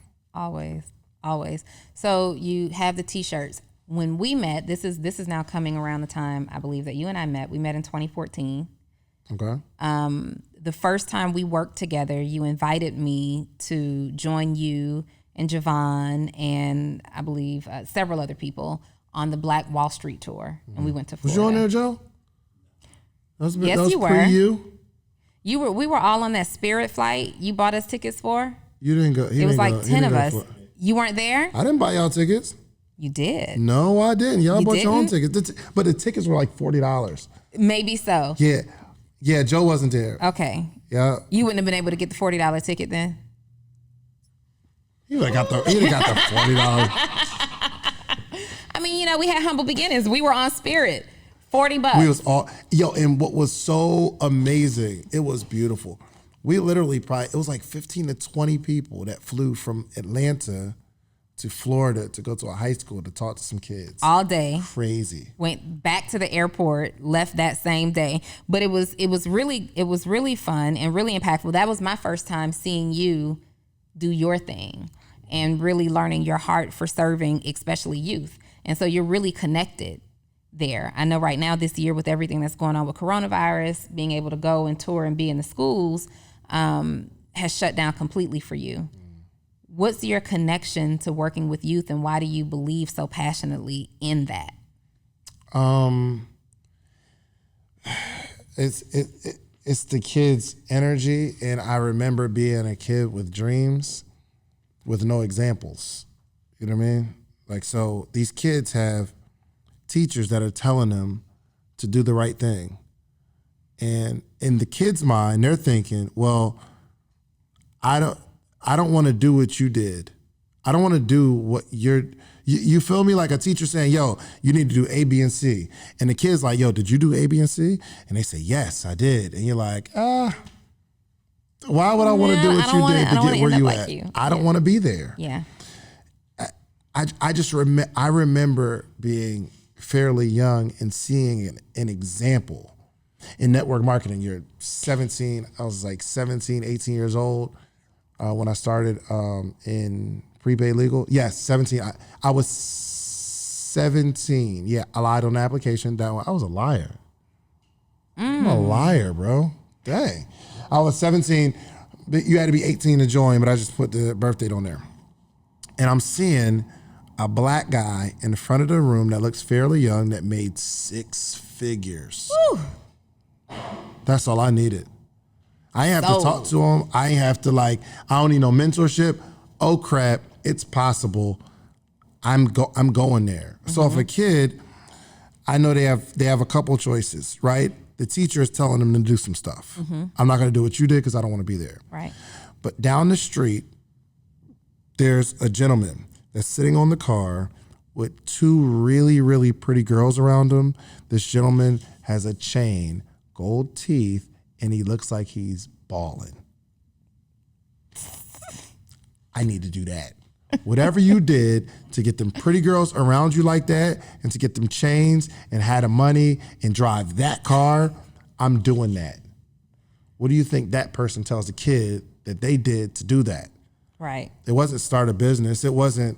always. So you have the t-shirts. When we met, this is now coming around the time I believe that you and I met. We met in 2014. Okay. The first time we worked together, you invited me to join you and Javon and I believe several other people on the Black Wall Street tour, and we went to Florida. Was you on there, Joe? Yes, you were. Pre-you? You were. We were all on that Spirit flight. You bought us tickets for. You didn't go. It was like 10 of us. You weren't there. I didn't buy y'all tickets. You did. No, I didn't. Y'all bought your own didn't? tickets, but the tickets were like $40. Maybe so. Yeah. Joe wasn't there. Okay. Yeah. You wouldn't have been able to get the $40 ticket then. He would have got the $40. I mean, we had humble beginnings. We were on Spirit. $40. We was all and what was so amazing, it was beautiful. We literally it was like 15 to 20 people that flew from Atlanta to Florida to go to a high school to talk to some kids. All day. Crazy. Went back to the airport, left that same day. But it was really fun and really impactful. That was my first time seeing you do your thing and really learning your heart for serving, especially youth. And so you're really connected there. I know right now this year with everything that's going on with coronavirus, being able to go and tour and be in the schools has shut down completely for you. What's your connection to working with youth, and why do you believe so passionately in that? It's the kids' energy, and I remember being a kid with dreams with no examples. You know what I mean? Like, so these kids have teachers that are telling them to do the right thing. And in the kids' mind, they're thinking, well, I don't want to do what you did. I don't want to do what you feel me? Like a teacher saying, yo, you need to do A, B, and C. And the kid's like, yo, did you do A, B, and C? And they say, yes, I did. And you're like, why would I want to do what you did to get where you at? I don't want to be there. Yeah. I just remember being fairly young and seeing an example in network marketing. You're 17, I was like 17, 18 years old when I started in prepaid legal. Yes, 17. I was 17. Yeah, I lied on the application. I was a liar. I'm a liar, bro. Dang. I was 17, but you had to be 18 to join, but I just put the birth date on there. And I'm seeing a black guy in the front of the room that looks fairly young that made 6 figures. Woo. That's all I needed. I ain't have to talk to him. I ain't have to I don't need no mentorship. Oh crap, it's possible. I'm going there. Mm-hmm. So if a kid, I know they have a couple choices, right? The teacher is telling them to do some stuff. Mm-hmm. I'm not going to do what you did because I don't want to be there. Right. But down the street, there's a gentleman that's sitting on the car with 2 really, really pretty girls around him. This gentleman has a chain, gold teeth, and he looks like he's balling. I need to do that. Whatever you did to get them pretty girls around you like that and to get them chains and have the money and drive that car, I'm doing that. What do you think that person tells the kid that they did to do that? Right. It wasn't start a business. It wasn't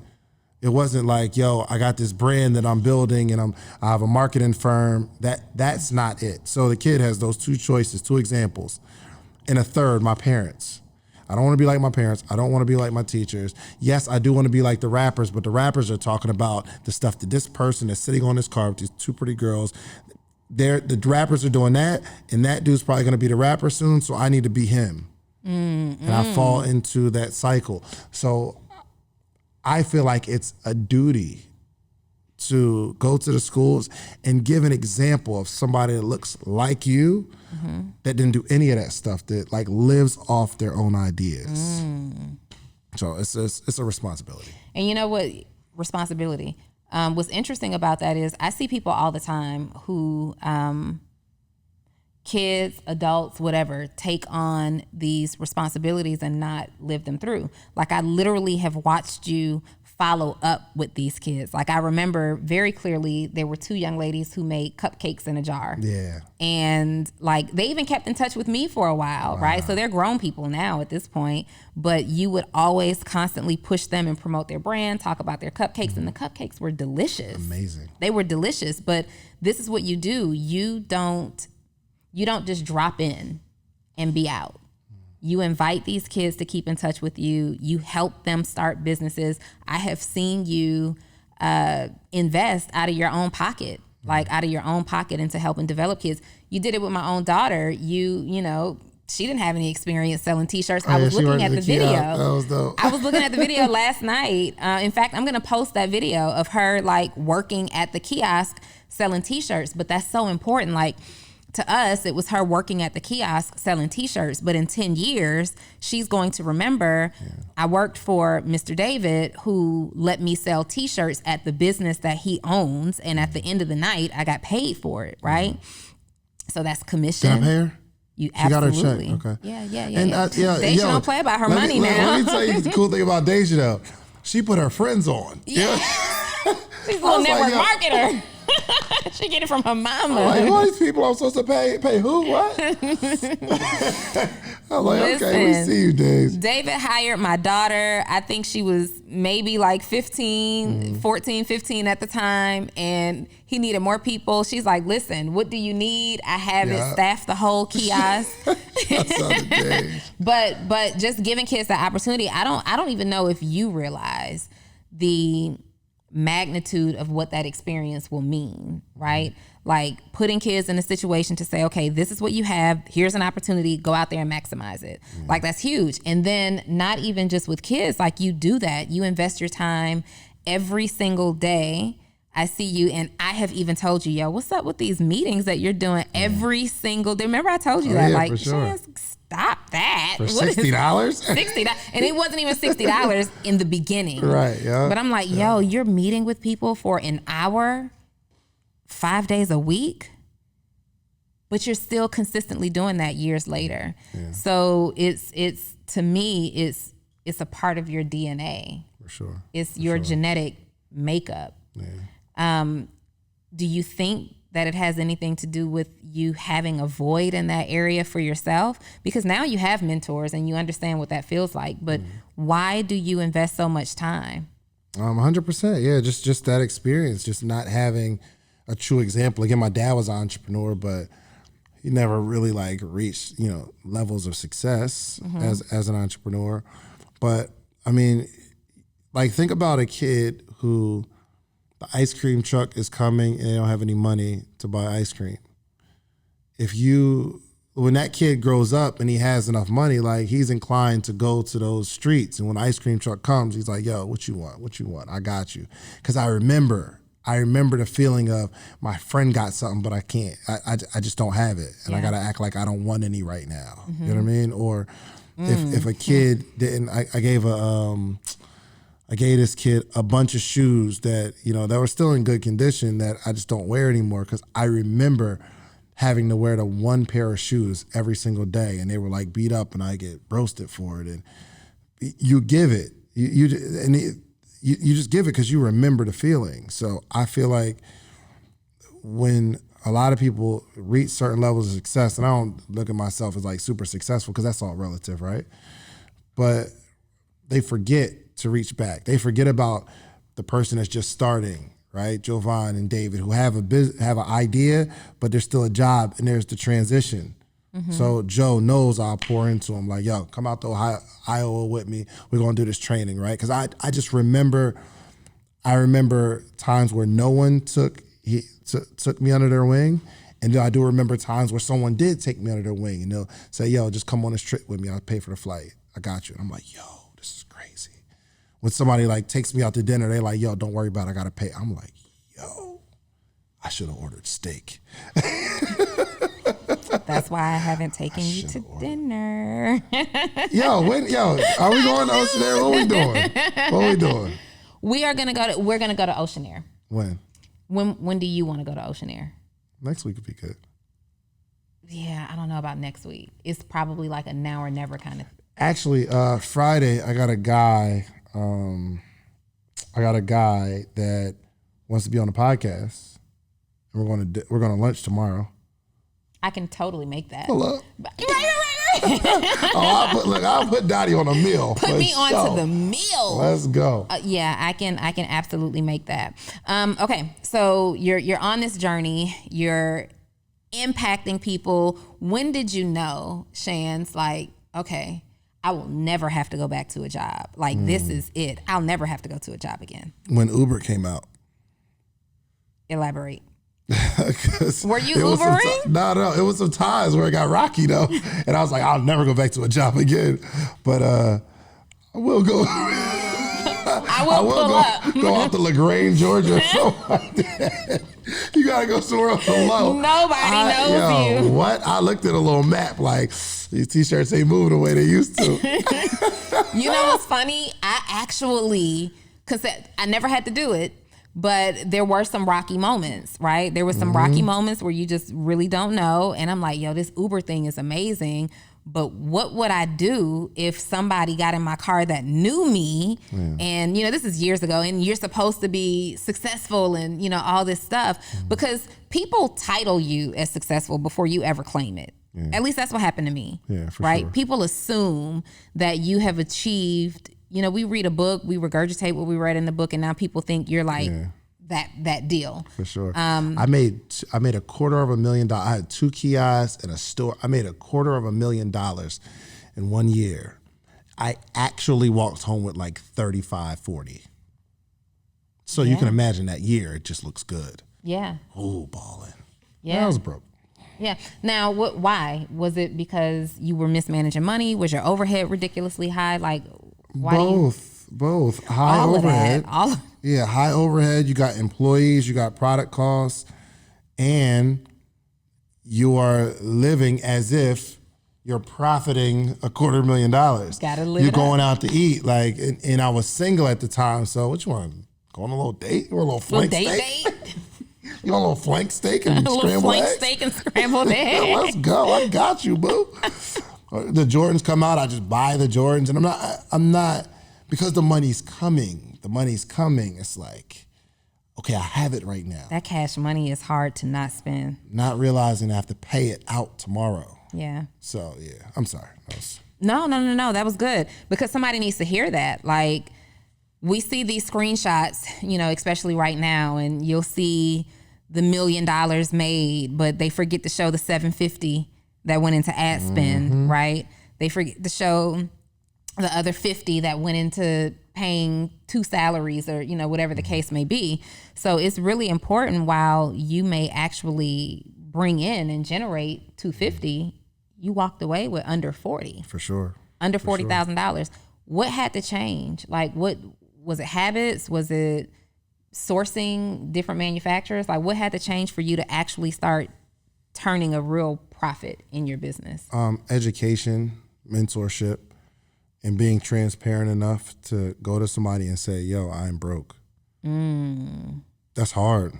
like, yo, I got this brand that I'm building and I have a marketing firm. That's not it. So the kid has those 2 choices, 2 examples. And a third, my parents. I don't want to be like my parents. I don't want to be like my teachers. Yes, I do want to be like the rappers, but the rappers are talking about the stuff that this person that's sitting on this car with these 2 pretty girls, the rappers are doing that, and that dude's probably going to be the rapper soon, so I need to be him. And I fall into that cycle. So I feel like it's a duty to go to the schools and give an example of somebody that looks like you, that didn't do any of that stuff, that lives off their own ideas. So it's a responsibility. And you know what? Responsibility. What's interesting about that is I see people all the time who kids, adults, whatever, take on these responsibilities and not live them through. I literally have watched you follow up with these kids. I remember very clearly there were 2 young ladies who made cupcakes in a jar. Yeah. And they even kept in touch with me for a while, right? So they're grown people now at this point, but you would always constantly push them and promote their brand, talk about their cupcakes, and the cupcakes were delicious. Amazing. They were delicious, but this is what you do. You don't just drop in and be out. You invite these kids to keep in touch with you. You help them start businesses. I have seen you invest out of your own pocket, out of your own pocket into helping develop kids. You did it with my own daughter. You know, she didn't have any experience selling T-shirts. I was looking at the video. That was dope. I was looking at the video last night. In fact, I'm going to post that video of her working at the kiosk selling T-shirts. But that's so important. To us, it was her working at the kiosk selling T-shirts, but in 10 years, she's going to remember, I worked for Mr. David, who let me sell T-shirts at the business that he owns, and at the end of the night, I got paid for it, right? So that's commission. Did I pay her? You she absolutely. Got her check. Okay. Yeah. And Deja don't play about her money now. Let me tell you the cool thing about Deja, though. She put her friends on. Yeah. She's a little network marketer. She get it from her mama. All these people I'm supposed to pay who? What? I'm Listen, okay, we see you, Dave. David hired my daughter. I think she was maybe 14, 15 at the time, and he needed more people. She's like, listen, what do you need? I have it staffed the whole kiosk. But just giving kids the opportunity, I don't even know if you realize the magnitude of what that experience will mean, right? Putting kids in a situation to say, okay, this is what you have. Here's an opportunity. Go out there and maximize it. That's huge. And then not even just with kids, you do that. You invest your time every single day I see you, and I have even told you, yo, what's up with these meetings that you're doing every single day? Remember I told you that? Yeah, like, for sure. Shands, stop that. For $60? $60. And it wasn't even $60 in the beginning. Right, yeah. But I'm like, yo, you're meeting with people for an hour, 5 days a week, but you're still consistently doing that years later. Yeah. So it's to me, it's a part of your DNA. For sure. It's your genetic makeup. Yeah. Do you think that it has anything to do with you having a void in that area for yourself? Because now you have mentors and you understand what that feels like, but why do you invest so much time? 100%. Yeah, just that experience, just not having a true example. Again, my dad was an entrepreneur, but he never really like reached, levels of success as an entrepreneur. But I mean, like think about a kid who the ice cream truck is coming and they don't have any money to buy ice cream. When that kid grows up and he has enough money, like he's inclined to go to those streets. And when the ice cream truck comes, he's like, yo, what you want? What you want? I got you. Because I remember the feeling of my friend got something, but I can't. I just don't have it. And I got to act like I don't want any right now. You know what I mean? Or if a kid didn't, I gave this kid a bunch of shoes that, that were still in good condition that I just don't wear anymore because I remember having to wear the one pair of shoes every single day and they were like beat up and I get roasted for it. And you give it. You just give it because you remember the feeling. So I feel like when a lot of people reach certain levels of success, and I don't look at myself as like super successful because that's all relative, right? But they forget to reach back. They forget about the person that's just starting, right? Jovan and David, who have an idea, but there's still a job, and there's the transition. So Joe knows I'll pour into him, like, yo, come out to Iowa with me. We're gonna do this training, right? Because I just remember, times where no one took me under their wing, and then I do remember times where someone did take me under their wing, and they'll say, yo, just come on this trip with me. I'll pay for the flight. I got you. And I'm like, yo, this is crazy. When somebody like takes me out to dinner, they're like, yo, don't worry about it, I gotta pay. I'm like, yo, I should have ordered steak. That's why I haven't taken you to dinner. Yo, are we going to Ocean Air? What we doing? We're gonna go to Ocean Air. When do you want to go to Ocean Air? Next week would be good. Yeah, I don't know about next week. It's probably like a now or never kind of. Actually, Friday I got a guy that wants to be on the podcast. And we're going to lunch tomorrow. I can totally make that. Hello. I'll put Donni on a meal. Put me onto the meal. Let's go. Yeah, I can absolutely make that. Okay, so you're on this journey. You're impacting people. When did you know, Shands, like, okay, I will never have to go back to a job. Like, this is it. I'll never have to go to a job again. When Uber came out. Elaborate. Were you Ubering? No. It was some times where it got rocky though, and I was like, I'll never go back to a job again. But I will go. I will go out to LaGrange, Georgia, or something like that. You gotta go somewhere else alone. Nobody knows you. What? I looked at a little map, like these t-shirts ain't moving the way they used to. You know what's funny? I actually, because I never had to do it. But there were some rocky moments, right? There were some rocky moments where you just really don't know. And I'm like, yo, this Uber thing is amazing. But what would I do if somebody got in my car that knew me? Yeah. And, this is years ago, and you're supposed to be successful and, all this stuff. Because people title you as successful before you ever claim it. Yeah. At least that's what happened to me. Yeah, for right? Sure. People assume that you have achieved. We read a book, we regurgitate what we read in the book, and now people think you're like that deal. For sure. I made $250,000. I had 2 kiosks and a store. I made $250,000 in 1 year. I actually walked home with like 35, 40. So you can imagine that year, it just looks good. Yeah. Oh, balling. Yeah. I was broke. Yeah. Now, why? Was it because you were mismanaging money? Was your overhead ridiculously high? Like, why both high overhead. Yeah, high overhead. You got employees, you got product costs, and you are living as if you're profiting $250,000. Gotta live You're it going out to eat. Like, and I was single at the time, so what you want? Go on a little date? You want a little flank steak? You want a little flank steak and a little scrambled flank eggs? steak and scrambled eggs. Let's go. I got you, boo. The Jordans come out, I just buy the Jordans, and I'm not because the money's coming. The money's coming. It's like, okay, I have it right now. That cash money is hard to not spend. Not realizing I have to pay it out tomorrow. Yeah. So yeah, I'm sorry. No. That was good because somebody needs to hear that. Like, we see these screenshots, especially right now, and you'll see the $1 million made, but they forget to show the $750 that went into ad spend, right? They forget to show the other $50 that went into paying 2 salaries or, whatever the case may be. So it's really important while you may actually bring in and generate $250, you walked away with under 40. For sure. Under $40,000. What had to change? Like, what was it? Habits? Was it sourcing different manufacturers? Like, what had to change for you to actually start turning a real profit in your business? Education, mentorship, and being transparent enough to go to somebody and say, yo, I'm broke. That's hard.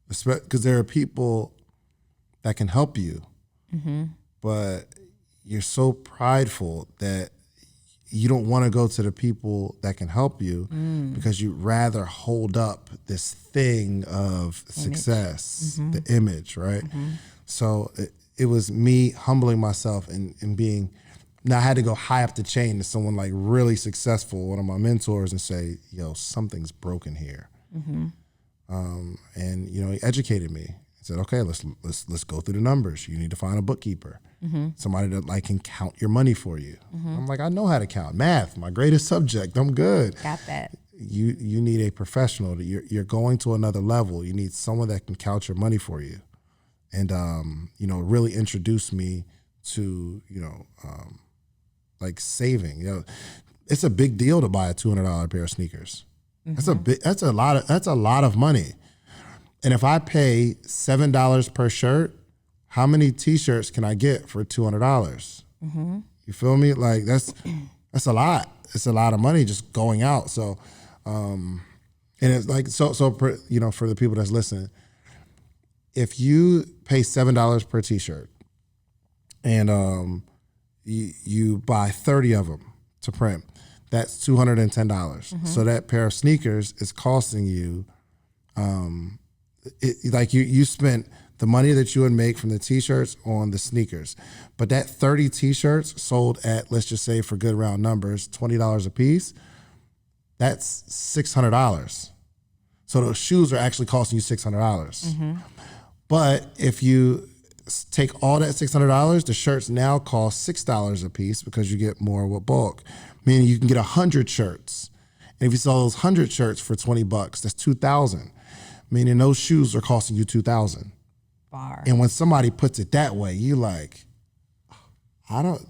Because there are people that can help you, but you're so prideful that you don't want to go to the people that can help you because you'd rather hold up this thing of success, the image, right? So it was me humbling myself and being, now I had to go high up the chain to someone like really successful, one of my mentors, and say, yo, something's broken here. And he educated me. He said, okay, let's go through the numbers. You need to find a bookkeeper, somebody that can count your money for you. I'm like, I know how to count. Math, my greatest subject. I'm good. Got that. You need a professional. You're going to another level. You need someone that can count your money for you, and really introduce me to like saving. It's a big deal to buy a $200 pair of sneakers. That's a lot of money. And if I pay $7 per shirt, how many T-shirts can I get for $200? You feel me? Like that's a lot. It's a lot of money just going out. So, and it's like for the people that's listening, if you pay $7 per T-shirt and you buy 30 of them to print, that's $210. So that pair of sneakers is costing you. You spent the money that you would make from the T-shirts on the sneakers, but that 30 T-shirts sold at, let's just say for good round numbers, $20 a piece, that's $600. So those shoes are actually costing you $600. But if you take all that $600, the shirts now cost $6 a piece because you get more with bulk, meaning you can get 100 shirts. And if you sell those 100 shirts for $20, that's $2,000. Meaning those shoes are costing you $2,000. Bar. And when somebody puts it that way, you like,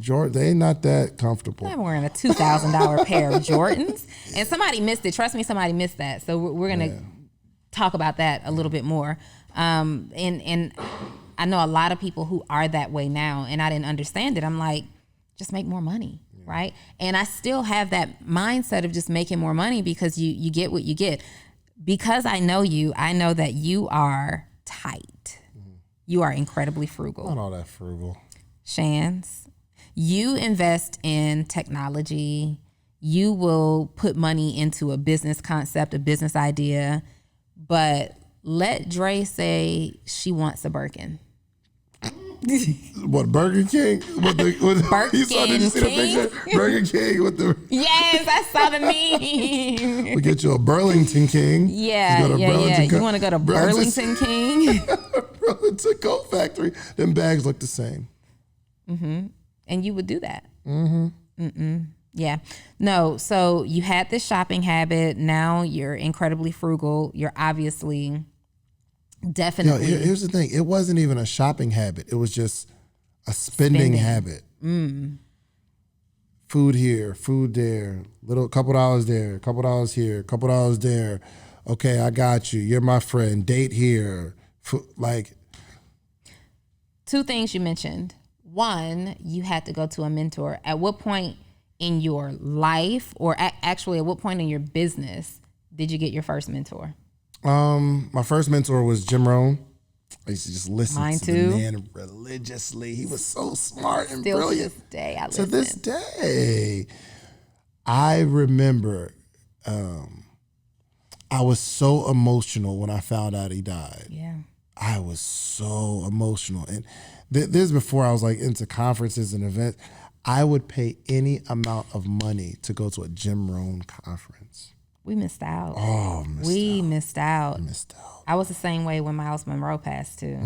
Jordan, they ain't not that comfortable. I'm wearing a $2,000 pair of Jordans. And somebody missed it. Trust me, somebody missed that. So we're going to talk about that a little bit more. And I know a lot of people who are that way now, and I didn't understand it. I'm like, just make more money, right? And I still have that mindset of just making more money because you get what you get. Because I know you, I know that you are tight. You are incredibly frugal. Not all that frugal. Shands, you invest in technology. You will put money into a business concept, a business idea, but let Dre say she wants a Birkin. What, Burger King? Burger Did you see the picture? Burger King with the... Yes, I saw the meme. We get you a Burlington King. Yeah. You want to go to Burlington King? Burlington Coat Factory. Them bags look the same. And you would do that. Yeah. No, so you had this shopping habit. Now you're incredibly frugal. You're obviously... Definitely. Here's the thing. It wasn't even a shopping habit. It was just a spending habit. food here, food there, little couple dollars there, couple dollars here, couple dollars there. Okay, I got you. You're my friend. Date here. Like, two things you mentioned. One, you had to go to a mentor. At what point in your life, or actually at what point in your business, did you get your first mentor? My first mentor was Jim Rohn. I used to just listen Mine to too. the man religiously. He was so smart and Still brilliant. to this day, I To listen. this day, I remember I was so emotional when I found out he died. Yeah. I was so emotional. And this is before I was like into conferences and events. I would pay any amount of money to go to a Jim Rohn conference. We missed out. Oh, Missed out. missed out. I was the same way when Miles Monroe passed too.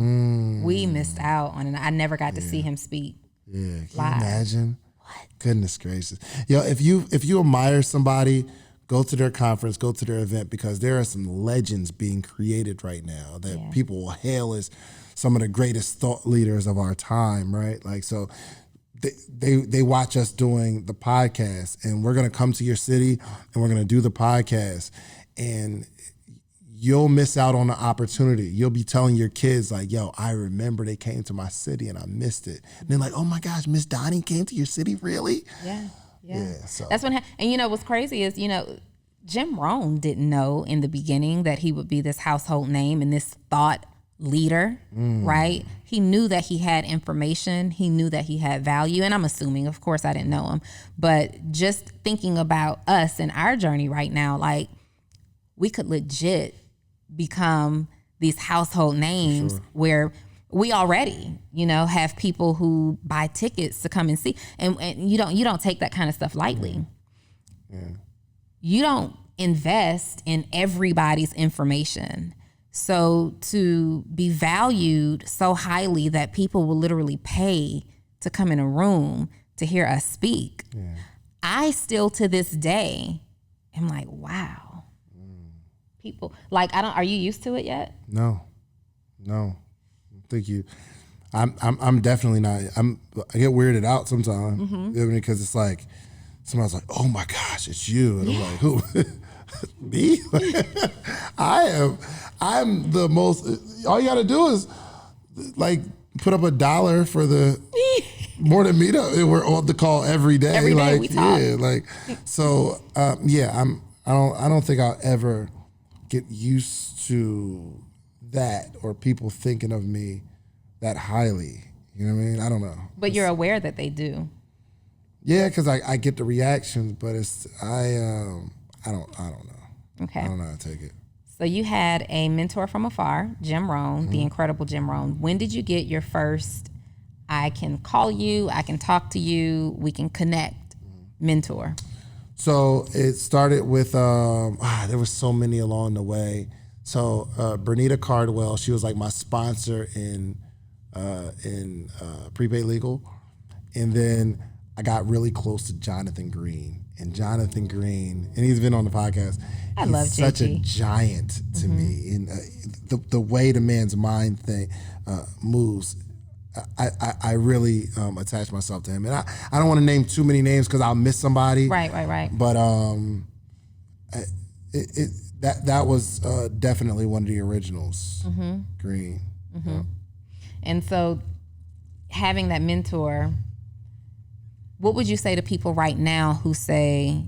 We missed out on it. I never got to see him speak. Yeah, can you Live. imagine? What? Goodness gracious. Yo, if you admire somebody, go to their conference, go to their event, because there are some legends being created right now that people will hail as some of the greatest thought leaders of our time, right? Like, so they watch us doing the podcast, and we're gonna come to your city and we're gonna do the podcast, and you'll miss out on the opportunity. You'll be telling your kids like, yo, I remember they came to my city and I missed it. And they're like, oh my gosh, Miss Donnie came to your city, really? Yeah. So That's what and you know what's crazy is, Jim Rohn didn't know in the beginning that he would be this household name and this thought leader, right? He knew that he had information. He knew that he had value. And I'm assuming, of course, I didn't know him, but just thinking about us and our journey right now, like we could legit become these household names where we already, have people who buy tickets to come and see, and you don't take that kind of stuff lightly. You don't invest in everybody's information. So to be valued so highly that people will literally pay to come in a room to hear us speak, I still to this day am like, wow. People like, are you used to it yet? No. I think I'm definitely not. I get weirded out sometimes because it's like somebody's like, oh my gosh, it's you, and I'm like, who? Me? I'm the most. All you got to do is like put up $1 for the morning meetup. We're on the call every day. Every day like, we talk. Yeah, like so. I don't think I'll ever get used to that or people thinking of me that highly. You know what I mean? I don't know. But you're aware that they do. Yeah, because I get the reactions, but I don't know. Okay. I don't know how to take it. So you had a mentor from afar, Jim Rohn, the incredible Jim Rohn. When did you get your first, I can call you, I can talk to you, we can connect mentor? So it started with, there was so many along the way. So Bernita Cardwell, she was like my sponsor in prepaid legal. And then I got really close to Jonathan Green. And Jonathan Green, and he's been on the podcast. I he's love such JG. a giant to me. And the way the man's mind moves, I really attach myself to him. And I don't want to name too many names because I'll miss somebody. Right. But that was definitely one of the originals, Green. Yeah. And so having that mentor, what would you say to people right now who say,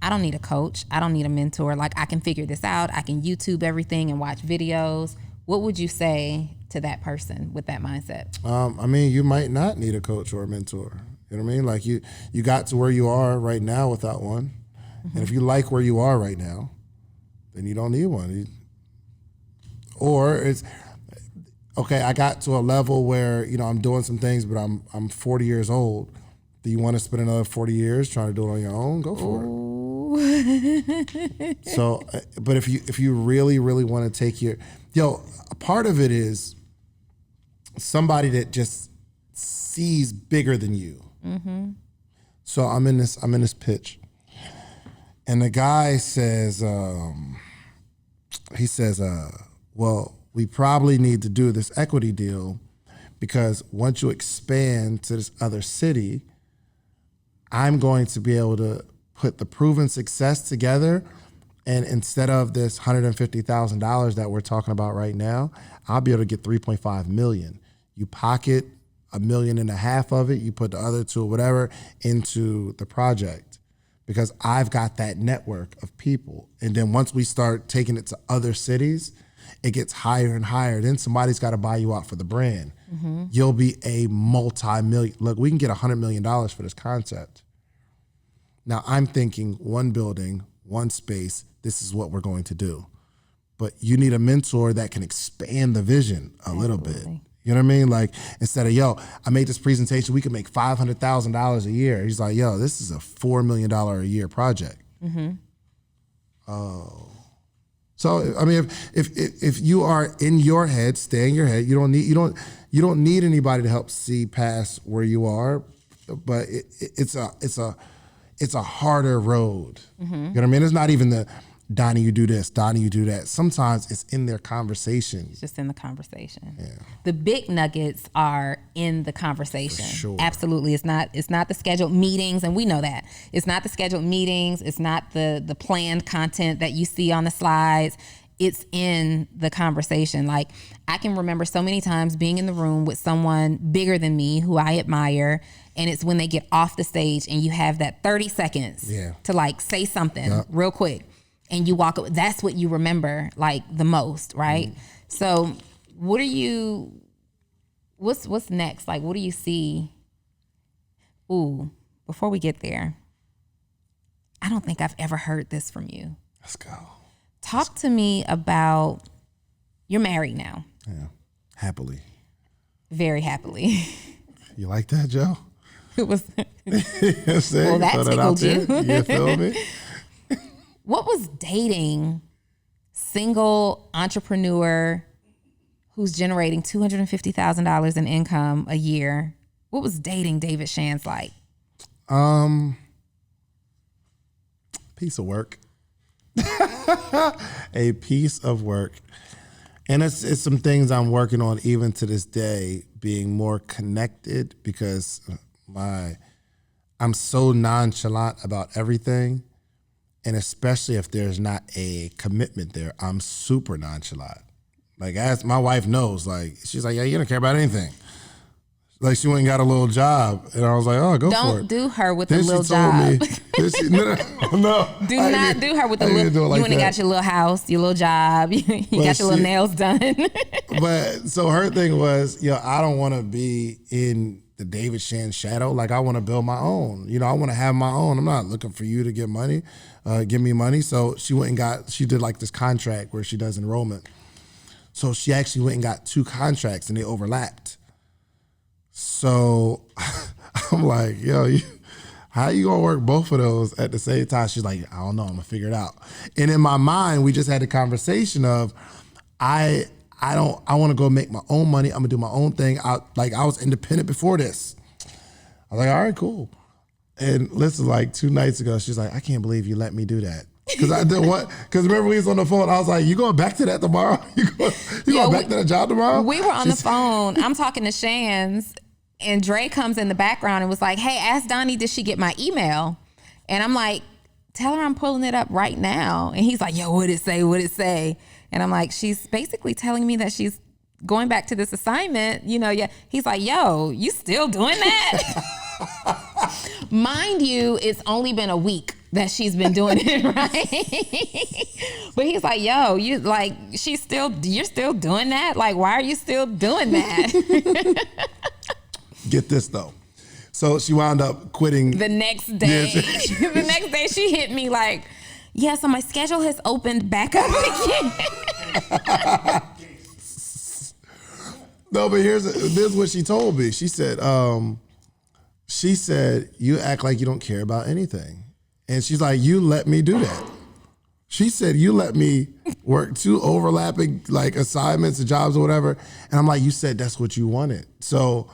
I don't need a coach, I don't need a mentor, like I can figure this out, I can YouTube everything and watch videos? What would you say to that person with that mindset? I mean, you might not need a coach or a mentor. You know what I mean? Like you got to where you are right now without one. And if you like where you are right now, then you don't need one. Or it's, okay, I got to a level where, I'm doing some things, but I'm 40 years old. Do you want to spend another 40 years trying to do it on your own? Go for it. So, but if you really, really want to take a part of it is somebody that just sees bigger than you. So I'm in this pitch, and the guy says, well, we probably need to do this equity deal because once you expand to this other city, I'm going to be able to put the proven success together. And instead of this $150,000 that we're talking about right now, I'll be able to get 3.5 million. You pocket $1.5 million of it, you put the other two or whatever into the project, because I've got that network of people. And then once we start taking it to other cities, it gets higher and higher. Then somebody's got to buy you out for the brand. Mm-hmm. You'll be a multi-million. Look, we can get $100 million for this concept. Now I'm thinking one building, one space, this is what we're going to do. But you need a mentor that can expand the vision a little bit. You know what I mean? Like, instead of, yo, I made this presentation, we could make $500,000 a year. He's like, yo, this is a $4 million a year project. Mm-hmm. Oh. So, I mean, if you are in your head, stay in your head. You don't need anybody to help see past where you are, but it's a harder road. Mm-hmm. You know what I mean? It's not even the Donnie, you do this, Donnie, you do that. Sometimes it's in their conversation. It's just in the conversation. Yeah. The big nuggets are in the conversation. For sure. Absolutely. It's not the scheduled meetings, and we know that. It's not the scheduled meetings. It's not the planned content that you see on the slides. It's in the conversation. Like, I can remember so many times being in the room with someone bigger than me who I admire, and it's when they get off the stage and you have that 30 seconds to like say something real quick. And you walk up, that's what you remember like the most, right? Mm. So what's next? Like, what do you see? Ooh, before we get there, I don't think I've ever heard this from you. Let's go. Talk to me about, you're married now. Yeah, happily. Very happily. You like that, Joe? It was, well, that tickled you. You feel me? What was dating single entrepreneur who's generating $250,000 in income a year? What was dating David Shands like? Piece of work. A piece of work. And it's some things I'm working on even to this day, being more connected, because I'm so nonchalant about everything. And especially if there's not a commitment there, I'm super nonchalant. Like, as my wife knows, like, she's like, yeah, you don't care about anything. Like, she went and got a little job, and I was like, oh, go for it. Don't do her with the little job. No. Do not do her with the little. You went and got your little house, your little job. You got your little nails done. But so her thing was, I don't want to be in the David Shands shadow. Like, I want to build my own. I want to have my own. I'm not looking for you to get money, give me money. So she went and she did like this contract where she does enrollment. So she actually went and got 2 contracts, and they overlapped. So I'm like, yo, how you gonna work both of those at the same time? She's like, I don't know, I'm gonna figure it out. And in my mind, we just had a conversation of, I want to go make my own money. I'm gonna do my own thing. I was independent before this. I was like, all right, cool. And listen, like 2 nights ago, she's like, I can't believe you let me do that. Because I did what? Because remember we was on the phone. I was like, you going back to that tomorrow? You going back to that job tomorrow? We were on the phone. I'm talking to Shands, and Dre comes in the background and was like, hey, ask Donnie, did she get my email? And I'm like, tell her I'm pulling it up right now. And he's like, yo, what'd it say? What'd it say? And I'm like, she's basically telling me that she's going back to this assignment. He's like, yo, you still doing that? Mind you, it's only been a week that she's been doing it, right? But he's like, yo, you're still doing that? Like, why are you still doing that? Get this though. So she wound up quitting. The next day. Yeah, the next day she hit me like, yeah, so my schedule has opened back up again. No, but this is what she told me. She said, you act like you don't care about anything. And she's like, you let me do that. She said, you let me work 2 overlapping like assignments or jobs or whatever. And I'm like, you said that's what you wanted. So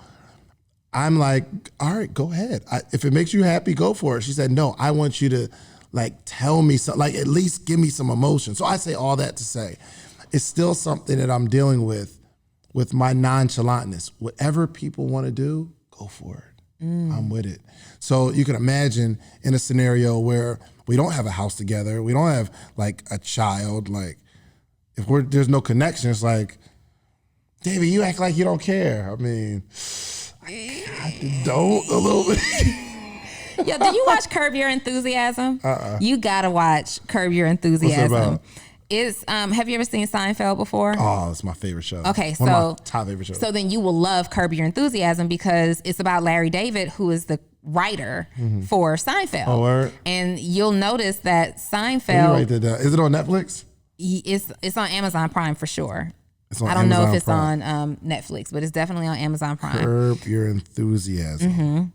I'm like, all right, go ahead. If it makes you happy, go for it. She said, no, I want you to like tell me something, like at least give me some emotion. So I say all that to say, it's still something that I'm dealing with my nonchalantness. Whatever people want to do, go for it. I'm with it. So you can imagine in a scenario where we don't have a house together, we don't have like a child, like if there's no connection, it's like, David, you act like you don't care. I mean, I don't a little bit. Yo, do you watch Curb Your Enthusiasm? You gotta watch Curb Your Enthusiasm. What's it about? It's have you ever seen Seinfeld before? Oh, it's my favorite show. Okay, one of my top favorite shows. So then you will love Curb Your Enthusiasm because it's about Larry David, who is the writer for Seinfeld. Oh, word. And you'll notice that You Seinfeld write that down. Is it on Netflix? it's on Amazon Prime for sure. It's on I don't know Amazon if it's Prime. on Netflix, but it's definitely on Amazon Prime. Curb Your Enthusiasm.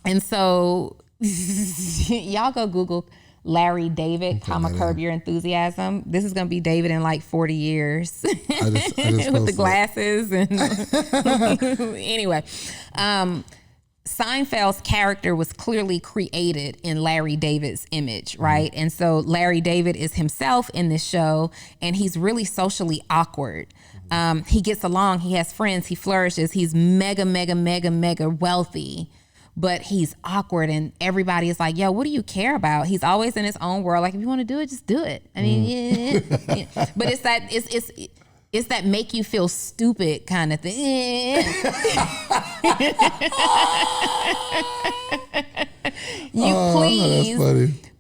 And so y'all go Google Larry David, Curb Your Enthusiasm. This is gonna be David in like 40 years I just with the posted glasses and anyway. Seinfeld's character was clearly created in Larry David's image, right? And so Larry David is himself in this show, and he's really socially awkward. He gets along, he has friends, he flourishes, he's mega wealthy, but he's awkward, and everybody is like, yo, what do you care about? He's always in his own world. Like, if you want to do it, just do it. I mean, yeah. But it's that make you feel stupid kind of thing.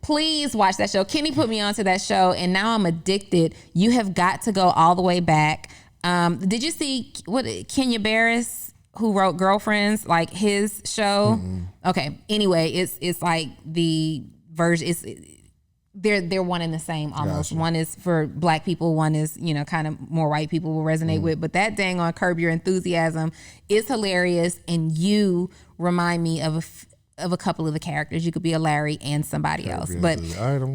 Please watch that show. Kenny put me onto that show, and now I'm addicted. You have got to go all the way back. Did you see what Kenya Barris, who wrote Girlfriends, like his show? Okay. Anyway, it's like the version. They're one and the same almost. Gotcha. One is for Black people, one is, kind of more white people will resonate with. But that dang on Curb Your Enthusiasm is hilarious, and you remind me of a couple of the characters. You could be a Larry and somebody else. But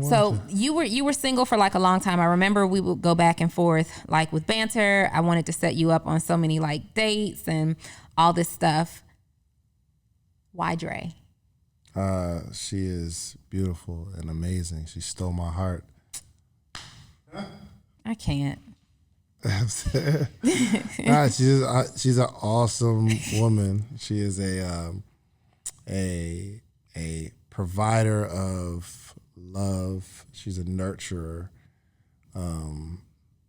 so you were single for like a long time. I remember we would go back and forth like with banter. I wanted to set you up on so many like dates and all this stuff. Why Dre? She is beautiful and amazing. She stole my heart. I can't. She's an awesome woman. She is a provider of love. She's a nurturer,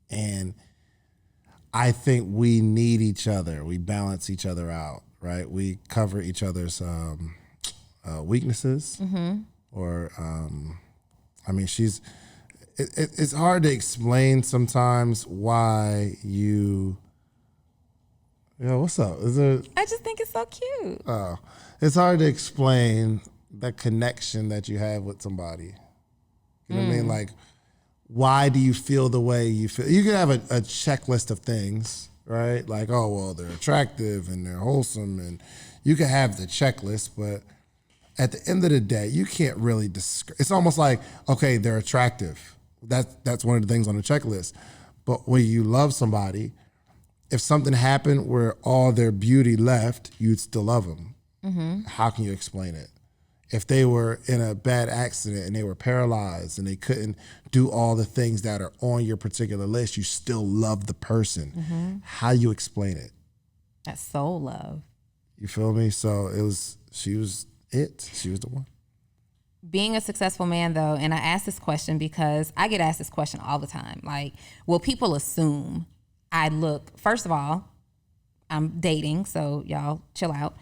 and I think we need each other. We balance each other out, right? We cover each other's weaknesses, or I mean, it's hard to explain sometimes why you. Yo, what's up? I just think it's so cute. It's hard to explain the connection that you have with somebody. You know what I mean? Like, why do you feel the way you feel? You can have a checklist of things, right? Like, oh, well, they're attractive and they're wholesome, and you can have the checklist, but at the end of the day, you can't really describe. It's almost like, okay, they're attractive. That's one of the things on the checklist. But when you love somebody, if something happened where all their beauty left, you'd still love them. How can you explain it? If they were in a bad accident and they were paralyzed and they couldn't do all the things that are on your particular list, you still love the person. How you explain it? That's soul love. You feel me? So she was the one. Being a successful man, though, and I ask this question because I get asked this question all the time. Like, will people assume I look, first of all, I'm dating, so y'all chill out.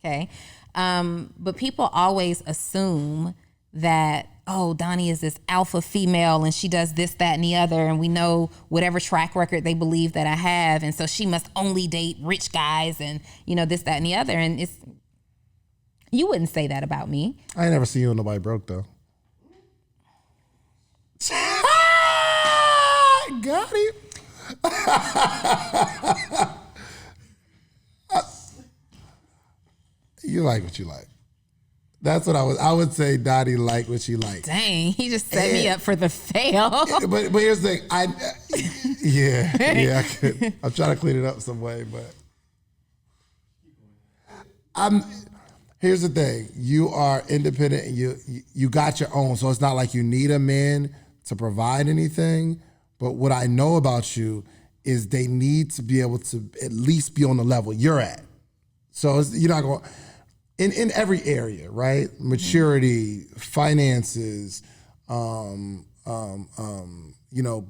Okay. But people always assume that, oh, Donnie is this alpha female and she does this, that, and the other. And we know whatever track record they believe that I have. And so she must only date rich guys and, this, that, and the other. And you wouldn't say that about me. I ain't never seen you with nobody broke, though. Got him. You like what you like. That's what I would say. Donnie like what she likes. Dang, he just set me up for the fail. But here's the thing. I could. I'm trying to clean it up some way, but here's the thing. You are independent and you got your own. So it's not like you need a man to provide anything. But what I know about you is they need to be able to at least be on the level you're at. So you're not going, in every area, right? Maturity, finances,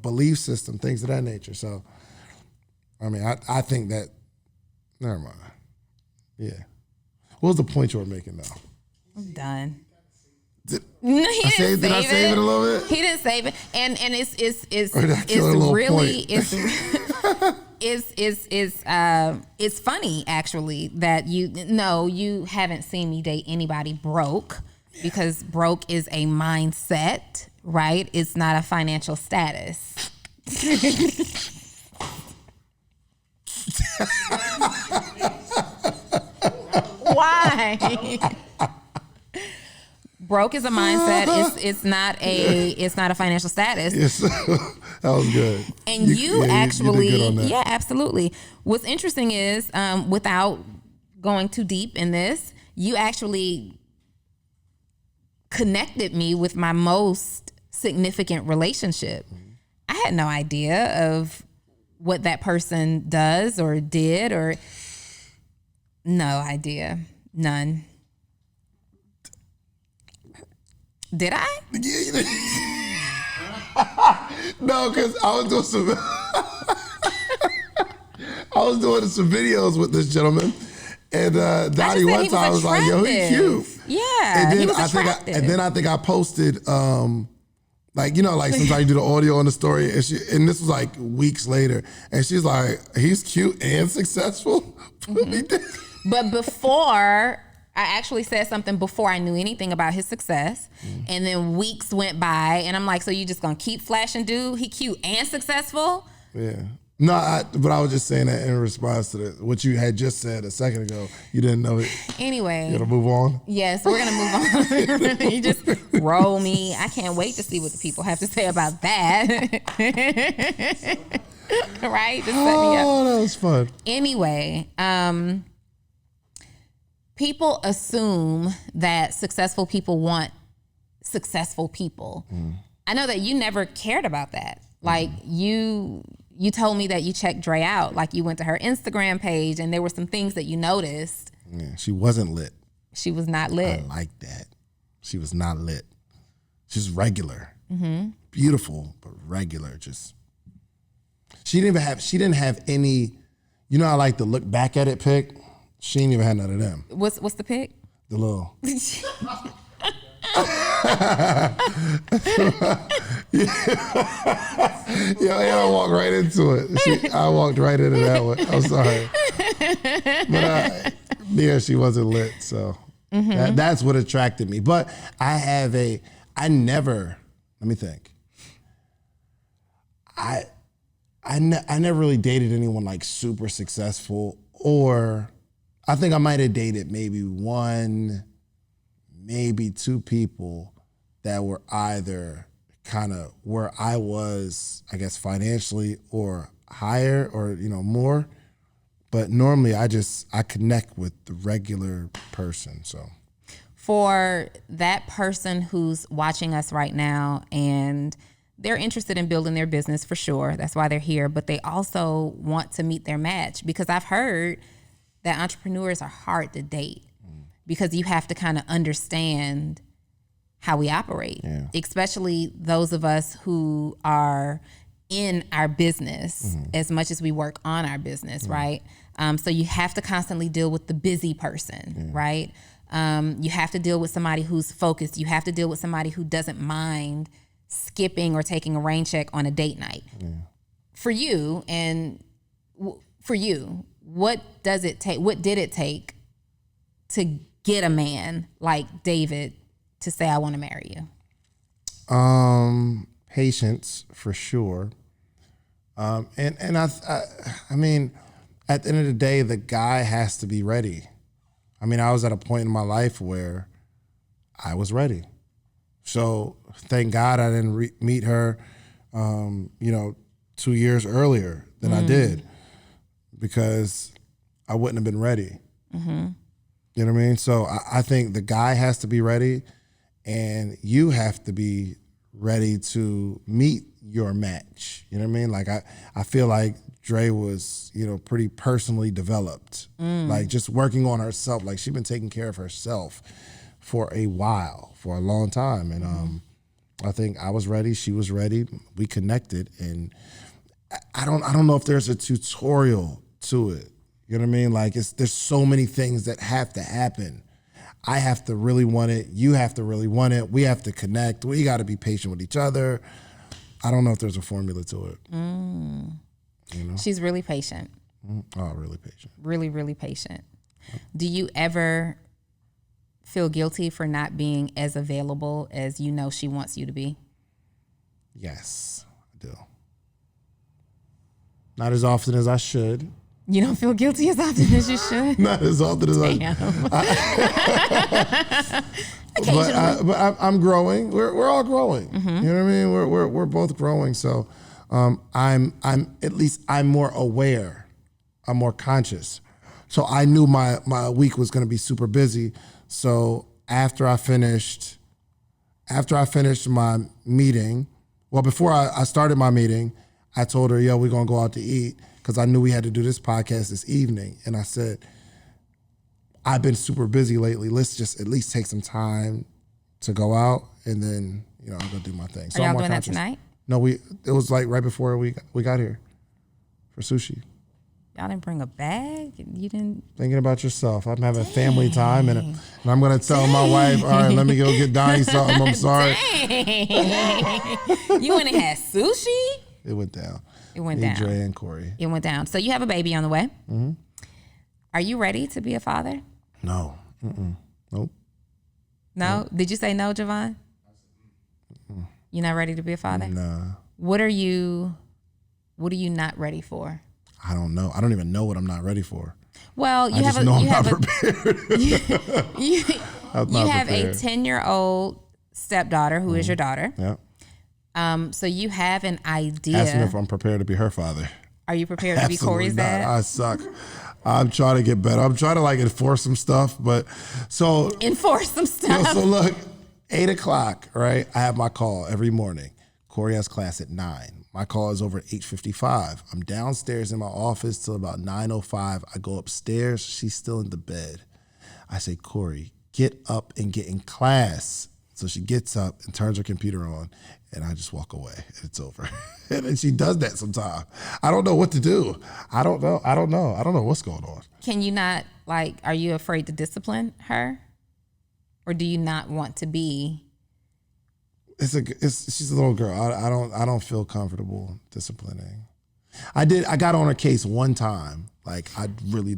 belief system, things of that nature. So, I mean, I think that, never mind. Yeah. What was the point you were making now? I'm done. Did I save it a little bit? He didn't save it, and it's really it's funny actually that you haven't seen me date anybody broke, because broke is a mindset, right? It's not a financial status. Why? Broke is a mindset. It's not a financial status. Yes, that was good. And you actually, you did good on that. Yeah, absolutely. What's interesting is, without going too deep in this, you actually connected me with my most significant relationship. I had no idea of what that person does or did, or no idea, none. Did I? No, because I was doing some videos with this gentleman, and Donnie one time was like, "Yo, he's cute." Yeah, and then he was attractive. I think I posted, like sometimes you do the audio on the story, and this was like weeks later, and she's like, "He's cute and successful." Mm-hmm. But before, I actually said something before I knew anything about his success. And then weeks went by, and I'm like, so you just gonna keep flashing dude? He cute and successful? Yeah. No, but I was just saying that in response to what you had just said a second ago. You didn't know it. Anyway. You gonna move on? Yes, we're gonna move on. You just roll me. I can't wait to see what the people have to say about that. Right? Just set me up. Oh, that was fun. Anyway, people assume that successful people want successful people. I know that you never cared about that. Like you told me that you checked Dre out. Like you went to her Instagram page and there were some things that you noticed. Yeah, she wasn't lit. She was not lit. I like that. She was not lit. She's regular. Beautiful, but regular. Just she didn't have any, I like to look back at it pic. She ain't even had none of them. What's the pic? The little. I walked right into it. I walked right into that one. I'm sorry. But she wasn't lit, so that's what attracted me. But let me think. I never really dated anyone like super successful, or I think I might have dated maybe one, maybe two people that were either kind of where I was, I guess, financially or higher or, more. But normally I connect with the regular person, so. For that person who's watching us right now and they're interested in building their business, for sure, that's why they're here, but they also want to meet their match, because I've heard that entrepreneurs are hard to date because you have to kind of understand how we operate, especially those of us who are in our business as much as we work on our business, right? So you have to constantly deal with the busy person, right? You have to deal with somebody who's focused. You have to deal with somebody who doesn't mind skipping or taking a rain check on a date night. For you, what does it take? What did it take to get a man like David to say, I want to marry you? Patience, for sure. And I mean, at the end of the day, the guy has to be ready. I mean, I was at a point in my life where I was ready. So thank God I didn't meet her, 2 years earlier than I did, because I wouldn't have been ready. You know what I mean? So I think the guy has to be ready, and you have to be ready to meet your match. You know what I mean? Like I feel like Dre was, pretty personally developed. Like just working on herself. Like she'd been taking care of herself for a while, for a long time. And I think I was ready, she was ready, we connected, and I don't know if there's a tutorial to it. You know what I mean? Like there's so many things that have to happen. I have to really want it, you have to really want it, we have to connect, we gotta be patient with each other. I don't know if there's a formula to it. She's really patient. Oh, really patient. Really, really patient. Do you ever feel guilty for not being as available as she wants you to be? Yes, I do. Not as often as I should. You don't feel guilty as often as you should? Not as often as But I'm growing. We're all growing. You know what I mean? We're both growing. So I'm more aware. I'm more conscious. So I knew my week was going to be super busy. So after I finished my meeting, before I started my meeting, I told her, we're going to go out to eat, because I knew we had to do this podcast this evening. And I said, I've been super busy lately. Let's just at least take some time to go out, and then, I'll go do my thing. So Are y'all doing that tonight? No, it was like right before we got here for sushi. Y'all didn't bring a bag? You didn't? Thinking about yourself. I'm having family time, and I'm going to tell my wife, all right, let me go get Donnie something. I'm sorry. You went and had sushi? It went down. It went down. Dre and Corey. It went down. So you have a baby on the way. Mm-hmm. Are you ready to be a father? No. Nope. No? Did you say no, Javon? You're not ready to be a father? Nah. What are you not ready for? I don't know. I don't even know what I'm not ready for. Well, you have prepared. you have a 10-year-old stepdaughter who is your daughter. Yeah. So you have an idea. Ask me if I'm prepared to be her father. Are you prepared to be Corey's dad? I suck. I'm trying to get better. I'm trying to enforce some stuff, enforce some stuff. So look, 8:00, right? I have my call every morning. Corey has class at 9. My call is over at 8:55. I'm downstairs in my office till about 9:05. I go upstairs. She's still in the bed. I say, Corey, get up and get in class. So she gets up and turns her computer on, and I just walk away, and it's over. And then she does that sometimes. I don't know what to do. I don't know what's going on. Can you not, are you afraid to discipline her? Or do you not want to be? She's a little girl. I don't feel comfortable disciplining. I got on her case one time. I really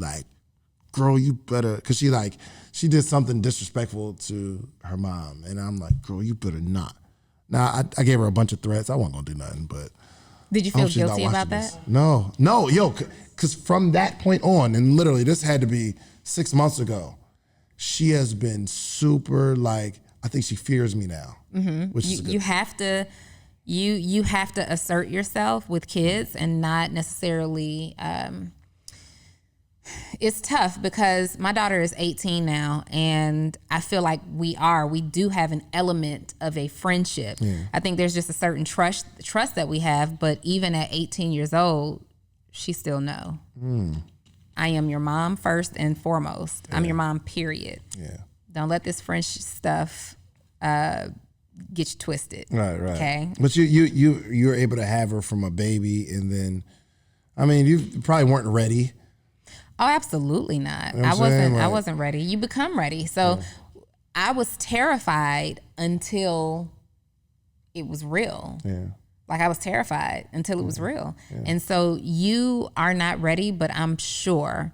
girl, you better, because she did something disrespectful to her mom, and I'm like, girl, you better not. Now I gave her a bunch of threats. I wasn't gonna do nothing, but did you feel guilty about that? No, because from that point on, and literally this had to be 6 months ago, she has been super I think she fears me now, which is you have to. You have to assert yourself with kids and not necessarily. It's tough because my daughter is 18 now, and I feel like we do have an element of a friendship. Yeah. I think there's just a certain trust that we have, but even at 18 years old, she still know. I am your mom first and foremost. Yeah. I'm your mom, period. Yeah. Don't let this French stuff get you twisted. Right. Okay. But you were able to have her from a baby, and then, you probably weren't ready. Oh, absolutely not. You know I wasn't ready. You become ready. So I was terrified until it was real. Yeah. I was terrified until it was real. Yeah. And so you are not ready, but I'm sure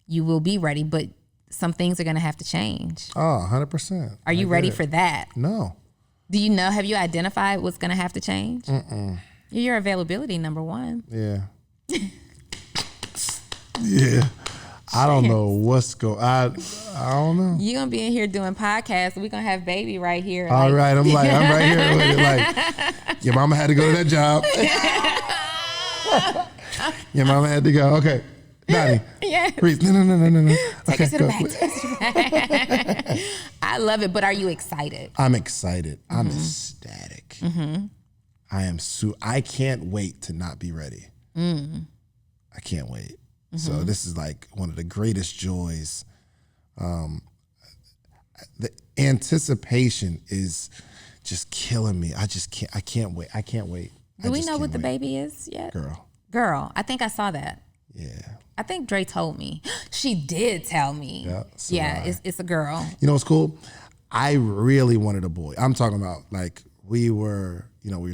you will be ready. But some things are going to have to change. Oh, 100%. Are you ready for that? No. Do you know, have you identified what's going to have to change? Mm-mm. Your availability, number one. Yeah. Yeah. I don't know what's going on. I don't know. You're going to be in here doing podcasts. We're going to have baby right here. All right. I'm right here with it. Your mama had to go to that job. Your mama had to go. Okay. Donnie. Yeah. Please. No. Take us to the back. I love it. But are you excited? I'm excited. Mm-hmm. I'm ecstatic. Mm-hmm. I can't wait to not be ready. I can't wait. So this is like one of the greatest joys. The anticipation is just killing me. I can't wait. I can't wait. Do we know what the baby is yet? Girl. I think I saw that. Yeah. I think Dre told me. She did tell me. Yeah, it's a girl. You know what's cool? I really wanted a boy. I'm talking about like we were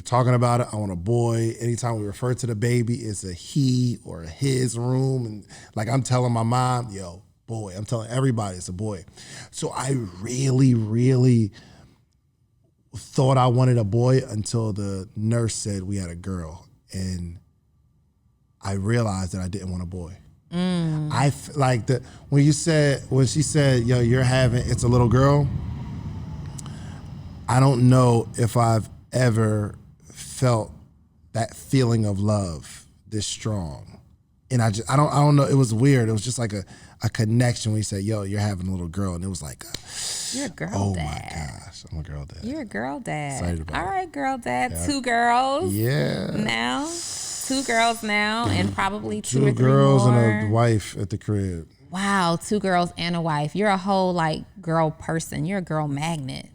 talking about it. I want a boy. Anytime we refer to the baby, it's a he or a his room. And like I'm telling my mom, yo, boy. I'm telling everybody it's a boy. So I really, really thought I wanted a boy until the nurse said we had a girl. And I realized that I didn't want a boy. When she said, yo, it's a little girl, I don't know if I've ever felt that feeling of love this strong. And I don't know, it was weird. It was just like a connection when you say, yo, you're having a little girl. And it was like, you're a girl oh dad. My gosh, I'm a girl dad. You're a girl dad. Excited about All right, girl dad. Yeah. 2 girls. Yeah. Now. 2 girls now and probably 2 or 3 girls more. And a wife at the crib. Wow, 2 girls and a wife. You're a whole like girl person. You're a girl magnet.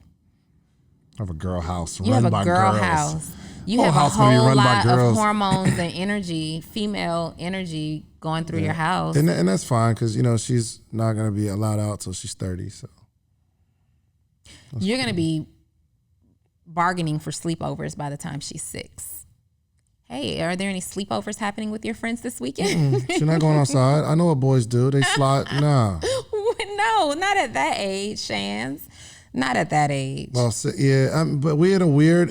I have a girl house you run have a by girl girls. House. You whole have a house whole run lot by girls. of hormones and energy, female energy going through your house. And that's fine because, she's not going to be allowed out till she's 30. So you're going to be bargaining for sleepovers by the time she's 6. Hey, are there any sleepovers happening with your friends this weekend? She's not going outside. I know what boys do. They slide. Nah. No, not at that age, Shands. Not at that age. Well, so, yeah, but we're in a weird,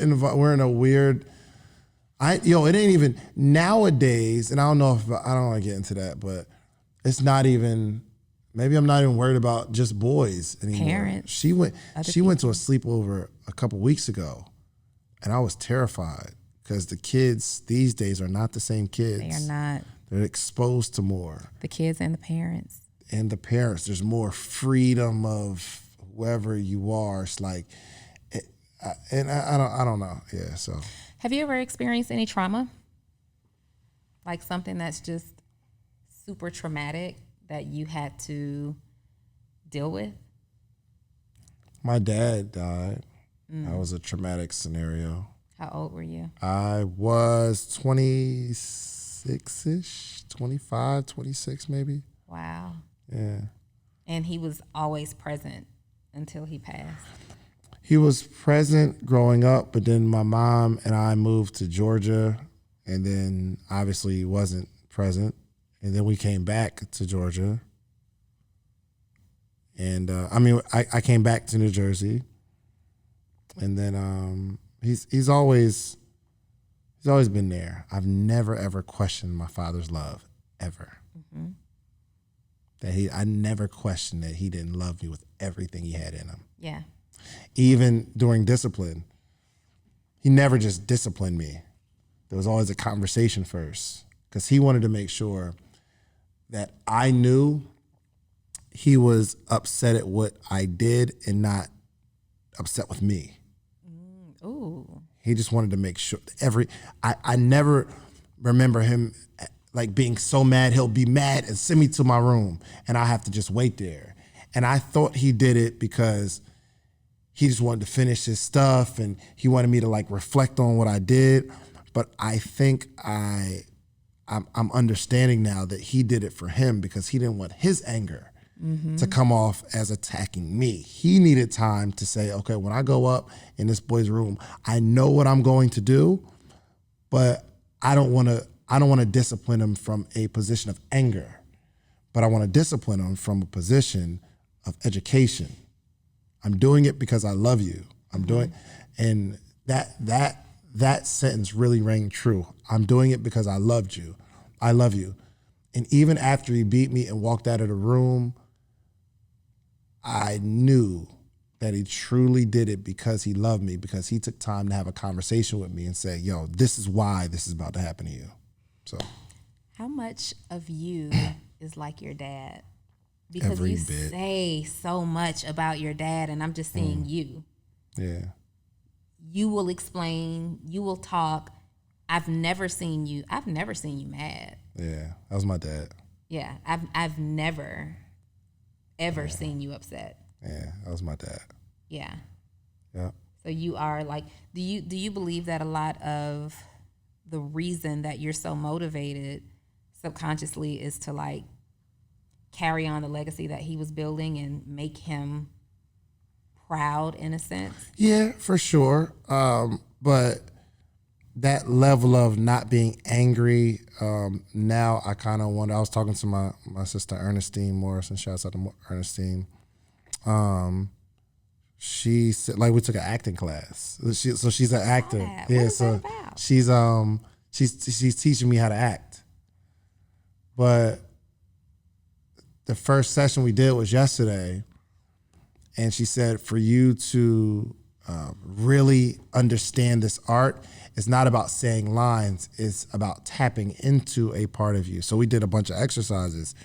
it ain't even nowadays, and I don't want to get into that, but it's not even, maybe I'm not even worried about just boys anymore. Parents. She went to a sleepover a couple weeks ago, and I was terrified because the kids these days are not the same kids. They are not. They're exposed to more. The kids and the parents. There's more freedom of whoever you are. It's like, and I don't know. Yeah. So, have you ever experienced any trauma? Like something that's just super traumatic that you had to deal with? My dad died. That was a traumatic scenario. How old were you? I was 26-ish, 25, 26 maybe. Wow. Yeah. And he was always present until he passed. He was present growing up, but then my mom and I moved to Georgia, and then obviously he wasn't present. And then we came back to Georgia. And I came back to New Jersey. And then he's always been there. I've never ever questioned my father's love, ever. Mm-hmm. I never questioned that he didn't love me with everything he had in him. Yeah. Even during discipline, he never just disciplined me. There was always a conversation first because he wanted to make sure that I knew he was upset at what I did and not upset with me. Ooh. He just wanted to make sure I never remember him like being so mad. He'll be mad and send me to my room and I have to just wait there. And I thought he did it because he just wanted to finish his stuff and he wanted me to like reflect on what I did. But I think I'm understanding now that he did it for him because he didn't want his anger to come off as attacking me. He needed time to say, okay, when I go up in this boy's room, I know what I'm going to do, but I don't want to discipline him from a position of anger, but I want to discipline him from a position of education. I'm doing it because I love you. And that sentence really rang true. I'm doing it because I loved you. I love you. And even after he beat me and walked out of the room, I knew that he truly did it because he loved me, because he took time to have a conversation with me and say, yo, this is why this is about to happen to you. So, how much of you is like your dad? Because every you bit. Say so much about your dad, and I'm just seeing you. Yeah. You will explain, you will talk. I've never seen you mad. Yeah, that was my dad. Yeah, I've never ever seen you upset. Yeah, that was my dad. Yeah. Yeah. So you are like, do you believe that a lot of the reason that you're so motivated subconsciously is to like carry on the legacy that he was building and make him proud in a sense? Yeah, for sure. But that level of not being angry, now I kind of wonder. I was talking to my sister Ernestine Morrison. Shouts out to Ernestine. She said, like, we took an acting class. So she's an actor. That. Yeah, what is so that about? she's teaching me how to act. But the first session we did was yesterday, and she said, for you to really understand this art, it's not about saying lines, it's about tapping into a part of you. So we did a bunch of exercises,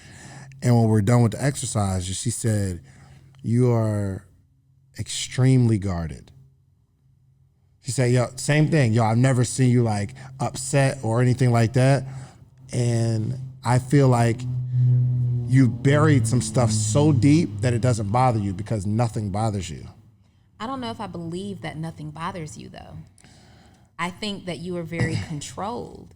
and when we're done with the exercises, she said, you are extremely guarded. She said, yo, same thing, yo, I've never seen you like upset or anything like that. And I feel like you've buried some stuff so deep that it doesn't bother you because nothing bothers you. I don't know if I believe that nothing bothers you though. I think that you are very controlled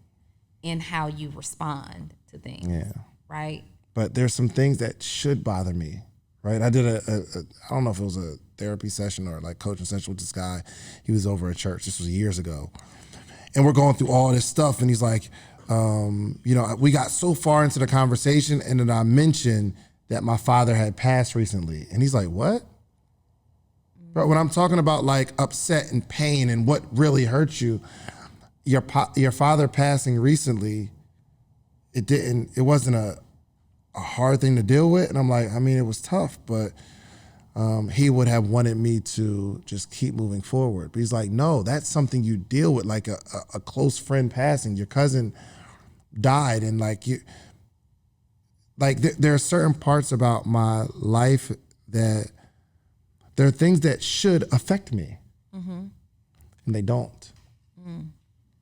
in how you respond to things. Yeah. Right? But there's some things that should bother me, right? I did I don't know if it was a therapy session or like coaching session with this guy. He was over at church. This was years ago. And we're going through all this stuff, and he's like, we got so far into the conversation, and then I mentioned that my father had passed recently. And he's like, what? But when I'm talking about like upset and pain and what really hurts you, your father passing recently, it wasn't a hard thing to deal with. And I'm like, I mean, it was tough, but he would have wanted me to just keep moving forward. But he's like, no, that's something you deal with, like a close friend passing. Your cousin died, and there are certain parts about my life that there are things that should affect me, and they don't.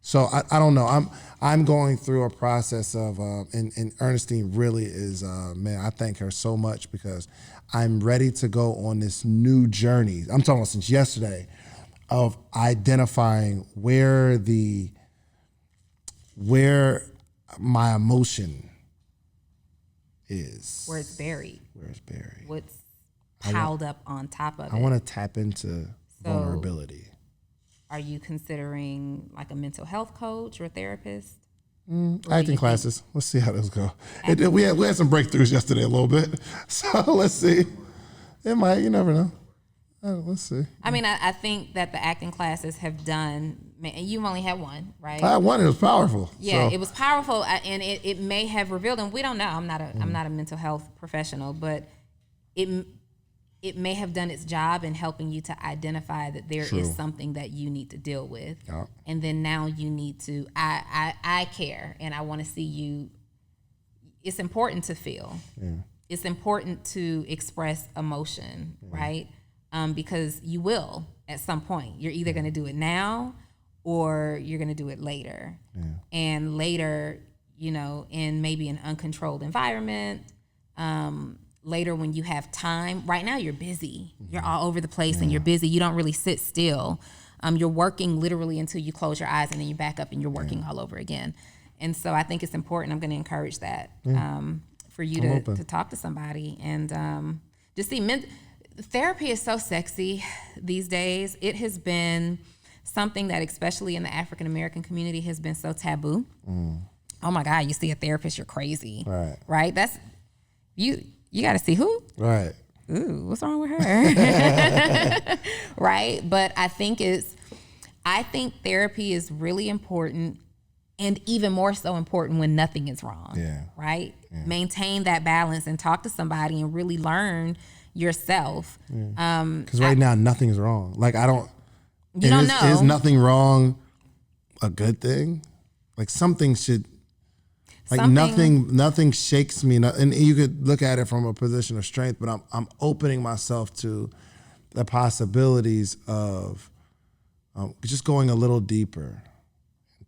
So I don't know. I'm going through a process of, and Ernestine really is, man, I thank her so much because I'm ready to go on this new journey. I'm talking about since yesterday of identifying where my emotion is. Where it's buried. Where it's buried. What's piled up on top of it. I want to tap into vulnerability. Are you considering like a mental health coach or a therapist? Acting classes. Let's see how those go. We had some breakthroughs yesterday a little bit. So let's see. It might, you never know. Let's see. I mean, I think that the acting classes have done, and you've only had one, right? I had one, it was powerful. Yeah, so. It was powerful, and it may have revealed, and we don't know. I'm not a mental health professional, but it may have done its job in helping you to identify that there is something that you need to deal with. Yeah. And then now you need to, I care, and I want to see you. It's important to feel. Yeah. It's important to express emotion, right? Because you will at some point. You're either going to do it now or you're going to do it later. Yeah. And later, in maybe an uncontrolled environment, later when you have time. Right now you're busy. You're all over the place and you're busy. You don't really sit still. You're working literally until you close your eyes and then you back up and you're working all over again. And so I think it's important. I'm going to encourage that for you to talk to somebody and just see. Therapy is so sexy these days. It has been something that, especially in the African American community, has been so taboo. Oh my God, you see a therapist, you're crazy. Right? That's you got to see who? Right. Ooh, what's wrong with her? Right? But I think therapy is really important, and even more so important when nothing is wrong. Yeah. Right? Yeah. Maintain that balance and talk to somebody and really learn yourself. Because right now nothing's wrong. Like I don't. You don't know. Is nothing wrong a good thing? Like something should. Like nothing shakes me, and you could look at it from a position of strength. But I'm opening myself to the possibilities of just going a little deeper,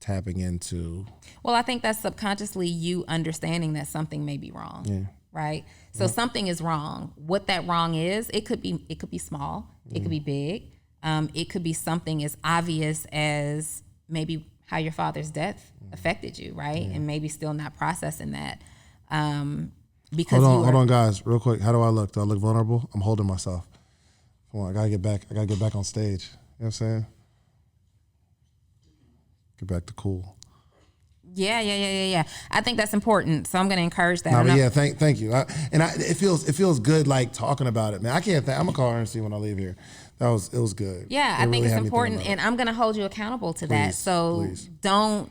tapping into? Well, I think that's subconsciously you understanding that something may be wrong. Yeah. Right? So something is wrong. What that wrong is, it could be small, it could be big. It could be something as obvious as maybe how your father's death affected you, right? And maybe still not processing that. Because hold on, guys, real quick. How do I look? Do I look vulnerable? I'm holding myself. Come on, I gotta get back on stage. You know what I'm saying? Get back to cool. Yeah. I think that's important. So I'm going to encourage that. No, but yeah, thank you. It feels good, like talking about it, man. I can't think. I'm gonna call her and see when I leave here. It was good. Yeah, I think it's important, and I'm going to hold you accountable to that. So don't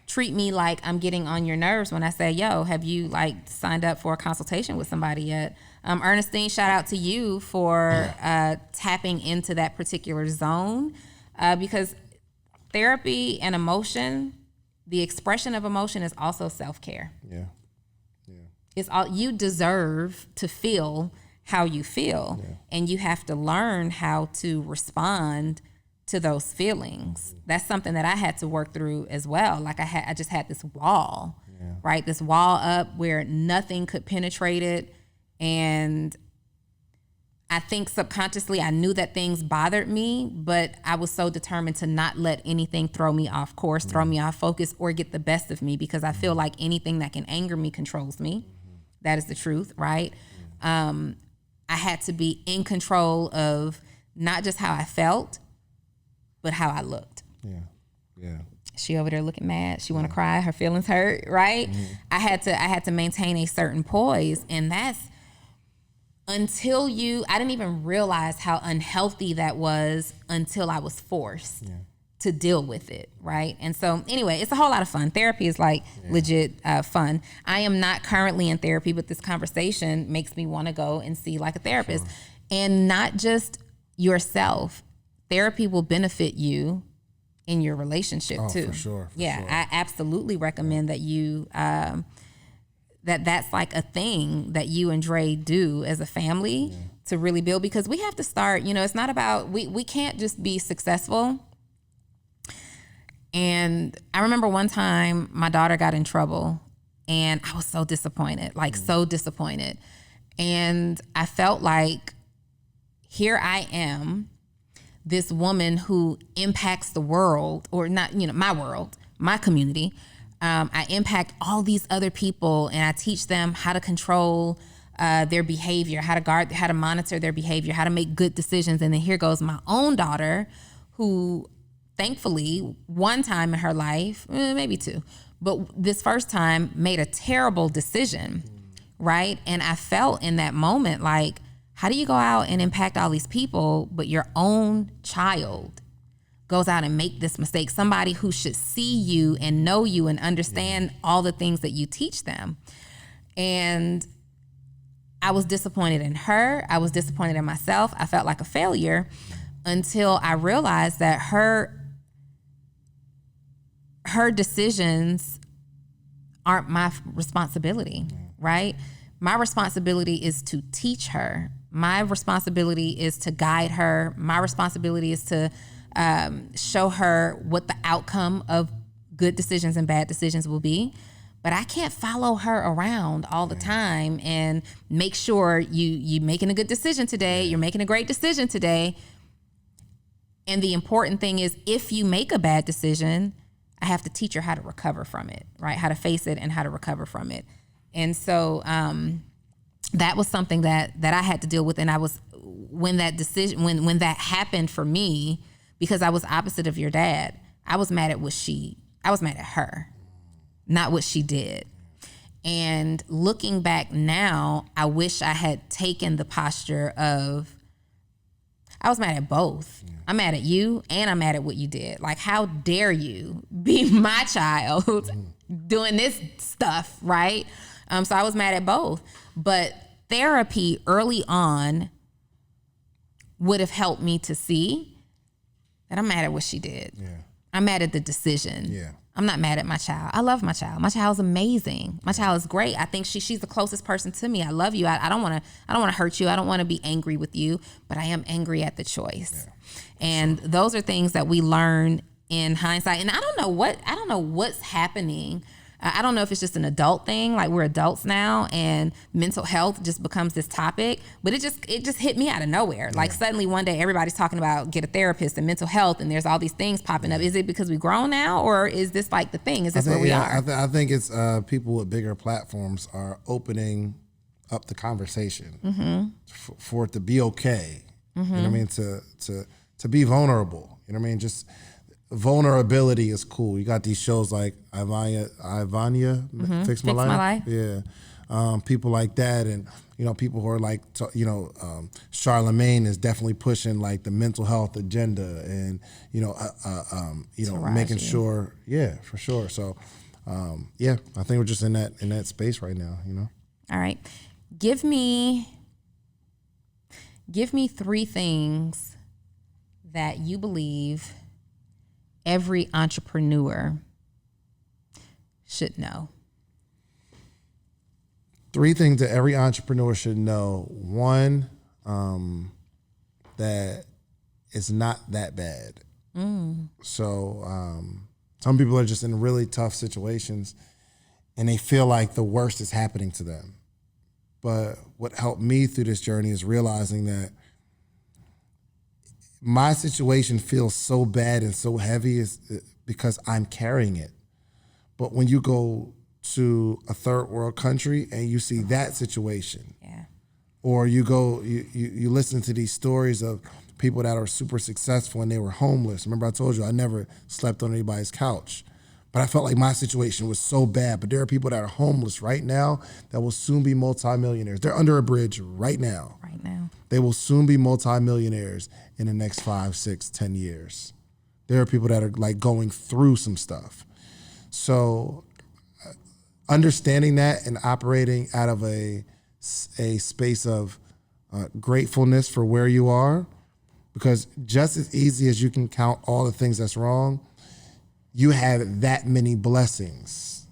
treat me like I'm getting on your nerves when I say, yo, have you like signed up for a consultation with somebody yet? Ernestine, shout out to you for tapping into that particular zone, because therapy and emotion, the expression of emotion is also self-care. Yeah. It's all you deserve to feel how you feel, and you have to learn how to respond to those feelings. That's something that I had to work through as well. Like I just had this wall, right? This wall up where nothing could penetrate it, and I think subconsciously I knew that things bothered me, but I was so determined to not let anything throw me off course, throw me off focus, or get the best of me, because I feel like anything that can anger me controls me. That is the truth, right? I had to be in control of not just how I felt, but how I looked. Yeah. She over there looking mad. She want to cry. Her feelings hurt, right? I had to maintain a certain poise, and that's I didn't even realize how unhealthy that was until I was forced to deal with it, right? And so anyway, it's a whole lot of fun. Therapy is like legit fun. I am not currently in therapy, but this conversation makes me want to go and see like a therapist. Sure. And not just yourself. Therapy will benefit you in your relationship too. For sure. I absolutely recommend that you that's like a thing that you and Dre do as a family to really build, because we have to start, it's not about, we can't just be successful. And I remember one time my daughter got in trouble and I was so disappointed, so disappointed. And I felt like here I am, this woman who impacts the world, or not, my world, my community. I impact all these other people, and I teach them how to control their behavior, how to monitor their behavior, how to make good decisions. And then here goes my own daughter, who thankfully one time in her life, maybe two, but this first time made a terrible decision, right? And I felt in that moment like, how do you go out and impact all these people, but your own child goes out and make this mistake? Somebody who should see you and know you and understand all the things that you teach them. And I was disappointed in her. I was disappointed in myself. I felt like a failure until I realized that her decisions aren't my responsibility, right? My responsibility is to teach her. My responsibility is to guide her. My responsibility is to show her what the outcome of good decisions and bad decisions will be. But I can't follow her around all the time and make sure you're making a good decision today. You're making a great decision today. And the important thing is, if you make a bad decision, I have to teach her how to recover from it, right? How to face it and how to recover from it. And so that was something that I had to deal with. And when that happened for me, because I was opposite of your dad, I was mad at her, not what she did. And looking back now, I wish I had taken the posture of, I was mad at both. Yeah. I'm mad at you and I'm mad at what you did. Like, how dare you be my child doing this stuff, right? So I was mad at both. But therapy early on would have helped me to see that I'm mad at what she did. Yeah. I'm mad at the decision. Yeah. I'm not mad at my child. I love my child. My child is amazing. My child is great. I think she's the closest person to me. I love you. I don't want to hurt you. I don't want to be angry with you, but I am angry at the choice. Yeah, and those are things that we learn in hindsight, and I don't know what's happening. I don't know if it's just an adult thing, like we're adults now and mental health just becomes this topic, but it just hit me out of nowhere. Like suddenly one day everybody's talking about get a therapist and mental health and there's all these things popping up. Is it because we grown now or is this like the thing? Is this where we are? I think it's people with bigger platforms are opening up the conversation for it to be okay. You know what I mean? To be vulnerable. You know what I mean? Just vulnerability is cool. You got these shows like Ivania, Fix My Life. Yeah. People like that, and people who are like, Charlemagne is definitely pushing like the mental health agenda, and making sure, for sure. So, I think we're just in that space right now. All right, give me 3 things that you believe every entrepreneur should know. 3 things that every entrepreneur should know. 1, that it's not that bad. So some people are just in really tough situations and they feel like the worst is happening to them. But what helped me through this journey is realizing that my situation feels so bad and so heavy is because I'm carrying it. But when you go to a third world country and you see that situation, or you go, you listen to these stories of people that are super successful and they were homeless. Remember I told you I never slept on anybody's couch, but I felt like my situation was so bad. But there are people that are homeless right now that will soon be multimillionaires. They're under a bridge right now. Right now. They will soon be multimillionaires in the next 5, 6, 10 years. There are people that are like going through some stuff. So understanding that and operating out of a space of gratefulness for where you are, because just as easy as you can count all the things that's wrong, you have that many blessings,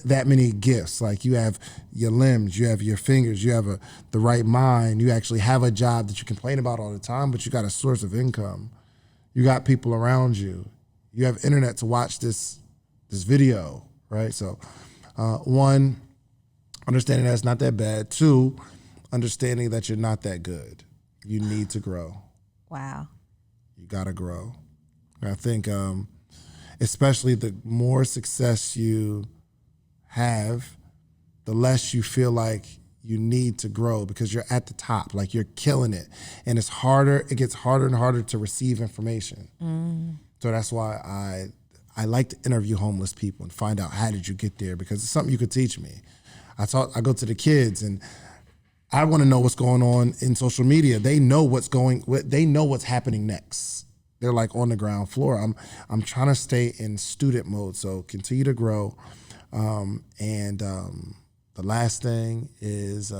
that many gifts. Like you have your limbs, you have your fingers, you have the right mind, you actually have a job that you complain about all the time, but you got a source of income. You got people around you. You have internet to watch this video, right? So 1, understanding that it's not that bad. 2, understanding that you're not that good. You need to grow. Wow. You gotta grow. And I think especially the more success you have, the less you feel like you need to grow because you're at the top, like you're killing it. And it gets harder and harder to receive information. So that's why I like to interview homeless people and find out how did you get there, because it's something you could teach me. I go to the kids and I want to know what's going on in social media. They know what's happening next. They're like on the ground floor. I'm trying to stay in student mode, so continue to grow. The last thing is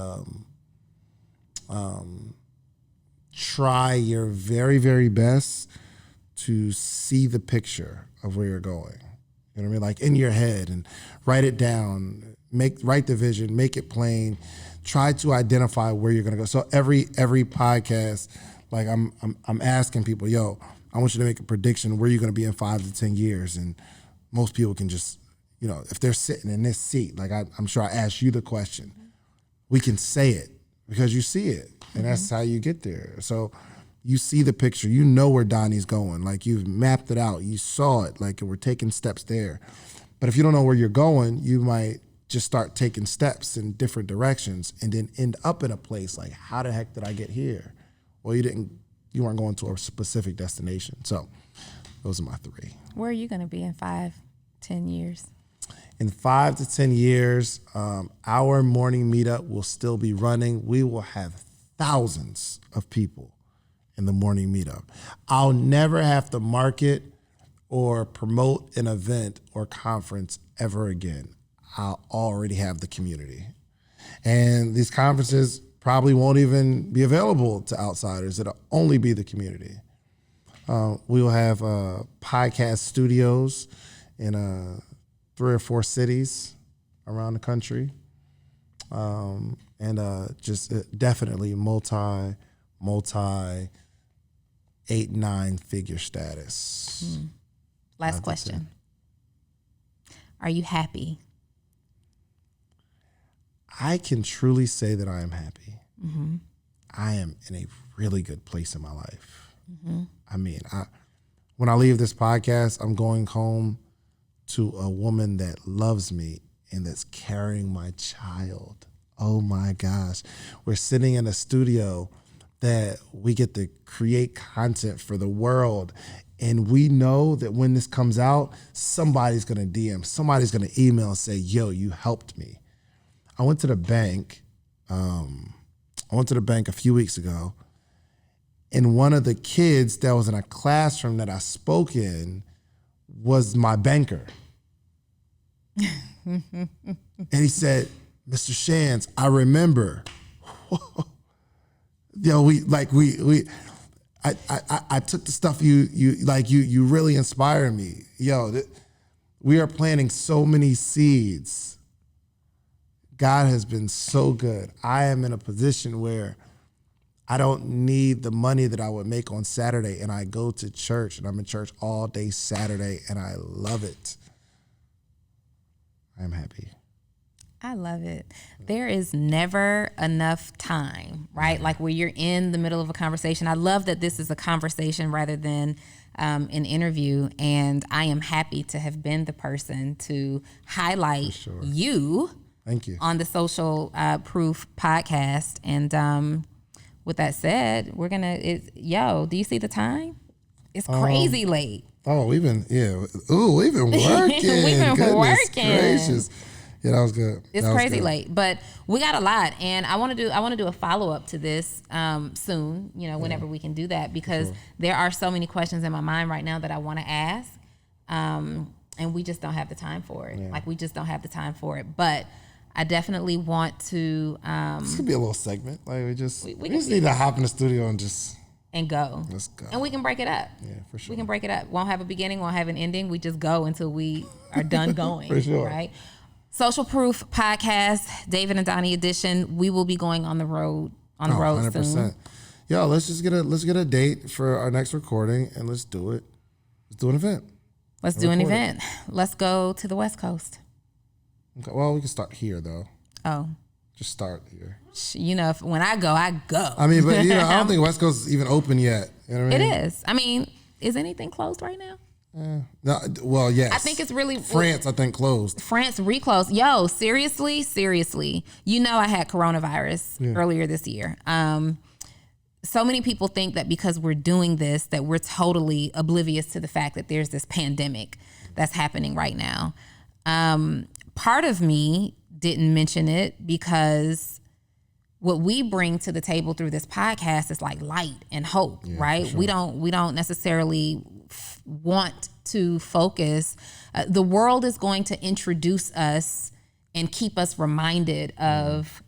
try your very, very best to see the picture of where you're going. You know what I mean? Like in your head, and write it down, write the vision, make it plain, try to identify where you're gonna go. So every podcast, like I'm asking people, yo, I want you to make a prediction where you're gonna be in 5 to 10 years. And most people can just, if they're sitting in this seat, like I'm sure I asked you the question, we can say it because you see it, and that's how you get there. So you see the picture, you know where Donnie's going, like you've mapped it out, you saw it, like we're taking steps there. But if you don't know where you're going, you might just start taking steps in different directions and then end up in a place like, how the heck did I get here? Well, you weren't going to a specific destination. So those are my 3. Where are you going to be in 5, 10 years? In 5 to 10 years, our morning meetup will still be running. We will have thousands of people in the morning meetup. I'll never have to market or promote an event or conference ever again. I'll already have the community. And these conferences probably won't even be available to outsiders. It'll only be the community. We will have podcast studios in 3 or 4 cities around the country. Just definitely multi 8, 9 figure status. Last question. Are you happy? I can truly say that I am happy. Mm-hmm. I am in a really good place in my life. Mm-hmm. I mean, when I leave this podcast, I'm going home to a woman that loves me and that's carrying my child. Oh my gosh. We're sitting in a studio that we get to create content for the world. And we know that when this comes out, somebody's going to DM, somebody's going to email and say, yo, you helped me. I went to the bank. A few weeks ago, and one of the kids that was in a classroom that I spoke in was my banker. And he said, Mr. Shands, I remember. Yo, I took the stuff you really inspired me. Yo, we are planting so many seeds. God has been so good. I am in a position where I don't need the money that I would make on Saturday, and I go to church, and I'm in church all day Saturday, and I love it. I'm happy. I love it. There is never enough time, right? Like where you're in the middle of a conversation. I love that this is a conversation rather than an interview, and I am happy to have been the person to highlight you. Thank you. On the Social Proof podcast. And with that said, we're going to, do you see the time? It's crazy late. Oh, we've been working. We've been Goodness working. Gracious. Yeah, that was good. It's crazy late, but we got a lot. And I want to do a follow-up to this soon, whenever we can do that, because there are so many questions in my mind right now that I want to ask. And we just don't have the time for it. Yeah. We just don't have the time for it. But I definitely want to. This could be a little segment. We just need to hop in the studio and go. Let's go. And we can break it up. Yeah, for sure. We can break it up. Won't have a beginning, won't have an ending. We just go until we are done going. For sure. Right. Social Proof podcast, David and Donnie edition. We will be going on the road. 100%. Soon. Yo, let's get a date for our next recording, and let's do it. Let's do an event. Let's go to the West Coast. Okay, well, we can start here, though. Oh. Just start here. When I go, I go. I mean, but I don't think West Coast is even open yet. You know what I mean? It is. I mean, is anything closed right now? No. Well, yes. I think it's really... France, I think, closed. France reclosed. Yo, seriously? I had coronavirus earlier this year. So many people think that because we're doing this, that we're totally oblivious to the fact that there's this pandemic that's happening right now. Part of me didn't mention it because what we bring to the table through this podcast is like light and hope, right? Sure. We don't necessarily want to focus. The world is going to introduce us and keep us reminded of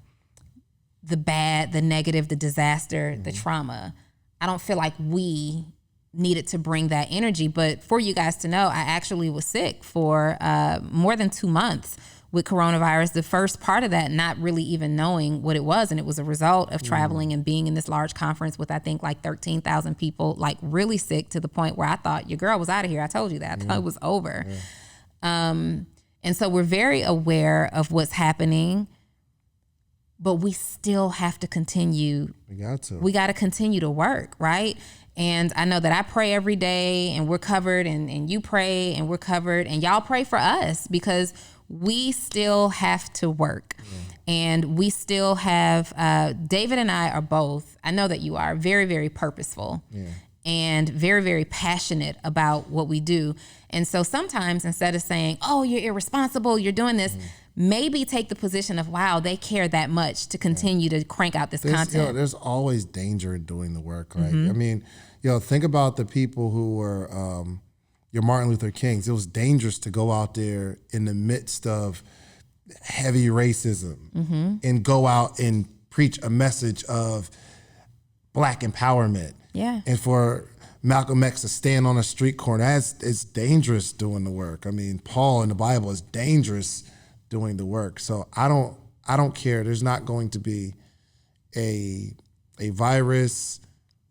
the bad, the negative, the disaster, the trauma. I don't feel like we needed to bring that energy. But for you guys to know, I actually was sick for more than 2 months with coronavirus. The first part of that, not really even knowing what it was. And it was a result of traveling and being in this large conference with, I think, 13,000 people, really sick to the point where I thought your girl was out of here. I told you that. I thought it was over. And so we're very aware of what's happening, but we still have to continue. We got to continue to work, right? And I know that I pray every day and we're covered, and you pray and we're covered, and y'all pray for us because we still have to work. And we still have, David and I are both, I know that you are, very, very purposeful and very, very passionate about what we do. And so sometimes instead of saying, oh, you're irresponsible, you're doing this, maybe take the position of, wow, they care that much to continue to crank out this content. There's always danger in doing the work, right? I mean, think about the people who were your Martin Luther Kings. It was dangerous to go out there in the midst of heavy racism and go out and preach a message of Black empowerment. Yeah. And for Malcolm X to stand on a street corner, it's dangerous doing the work. I mean, Paul in the Bible is dangerous doing the work. So I don't care. There's not going to be a virus,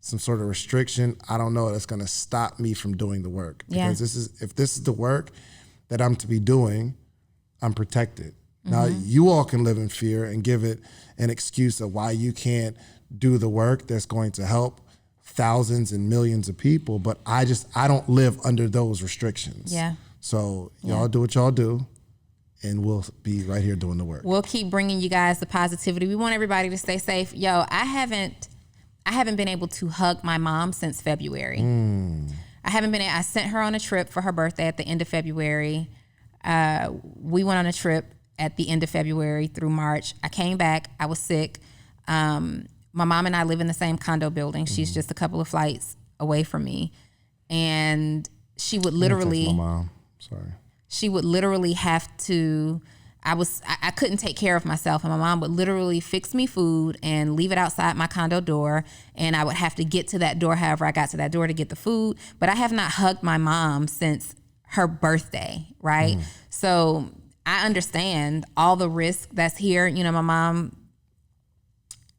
some sort of restriction, I don't know that's going to stop me from doing the work. Because if this is the work that I'm to be doing, I'm protected. Now, you all can live in fear and give it an excuse of why you can't do the work that's going to help thousands and millions of people, but I don't live under those restrictions. Yeah. So y'all do what y'all do, and we'll be right here doing the work. We'll keep bringing you guys the positivity. We want everybody to stay safe. Yo, I haven't been able to hug my mom since February. I sent her on a trip for her birthday at the end of February. We went on a trip at the end of February through March. I came back. I was sick. My mom and I live in the same condo building. She's just a couple of flights away from me. And she would literally... My mom. Sorry. She would literally have to... I couldn't take care of myself, and my mom would literally fix me food and leave it outside my condo door, and I would have to get to that door however I got to that door to get the food. But I have not hugged my mom since her birthday, right? So I understand all the risk that's here. You know, my mom,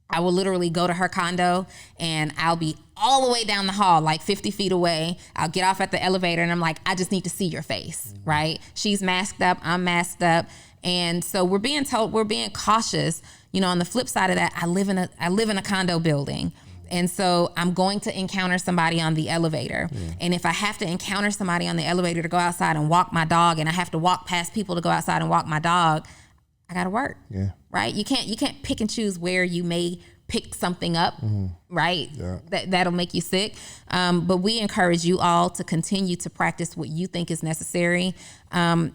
I will literally go to her condo and I'll be all the way down the hall, like 50 feet away. I'll get off at the elevator and I'm like, I just need to see your face, right? She's masked up, I'm masked up. And so we're being cautious. You know, on the flip side of that, I live in a condo building. And so I'm going to encounter somebody on the elevator. And if I have to encounter somebody on the elevator to go outside and walk my dog, and I have to walk past people to go outside and walk my dog, I gotta work. Yeah. Right? You can't pick and choose where you may pick something up, right? Yeah. That'll make you sick. But we encourage you all to continue to practice what you think is necessary.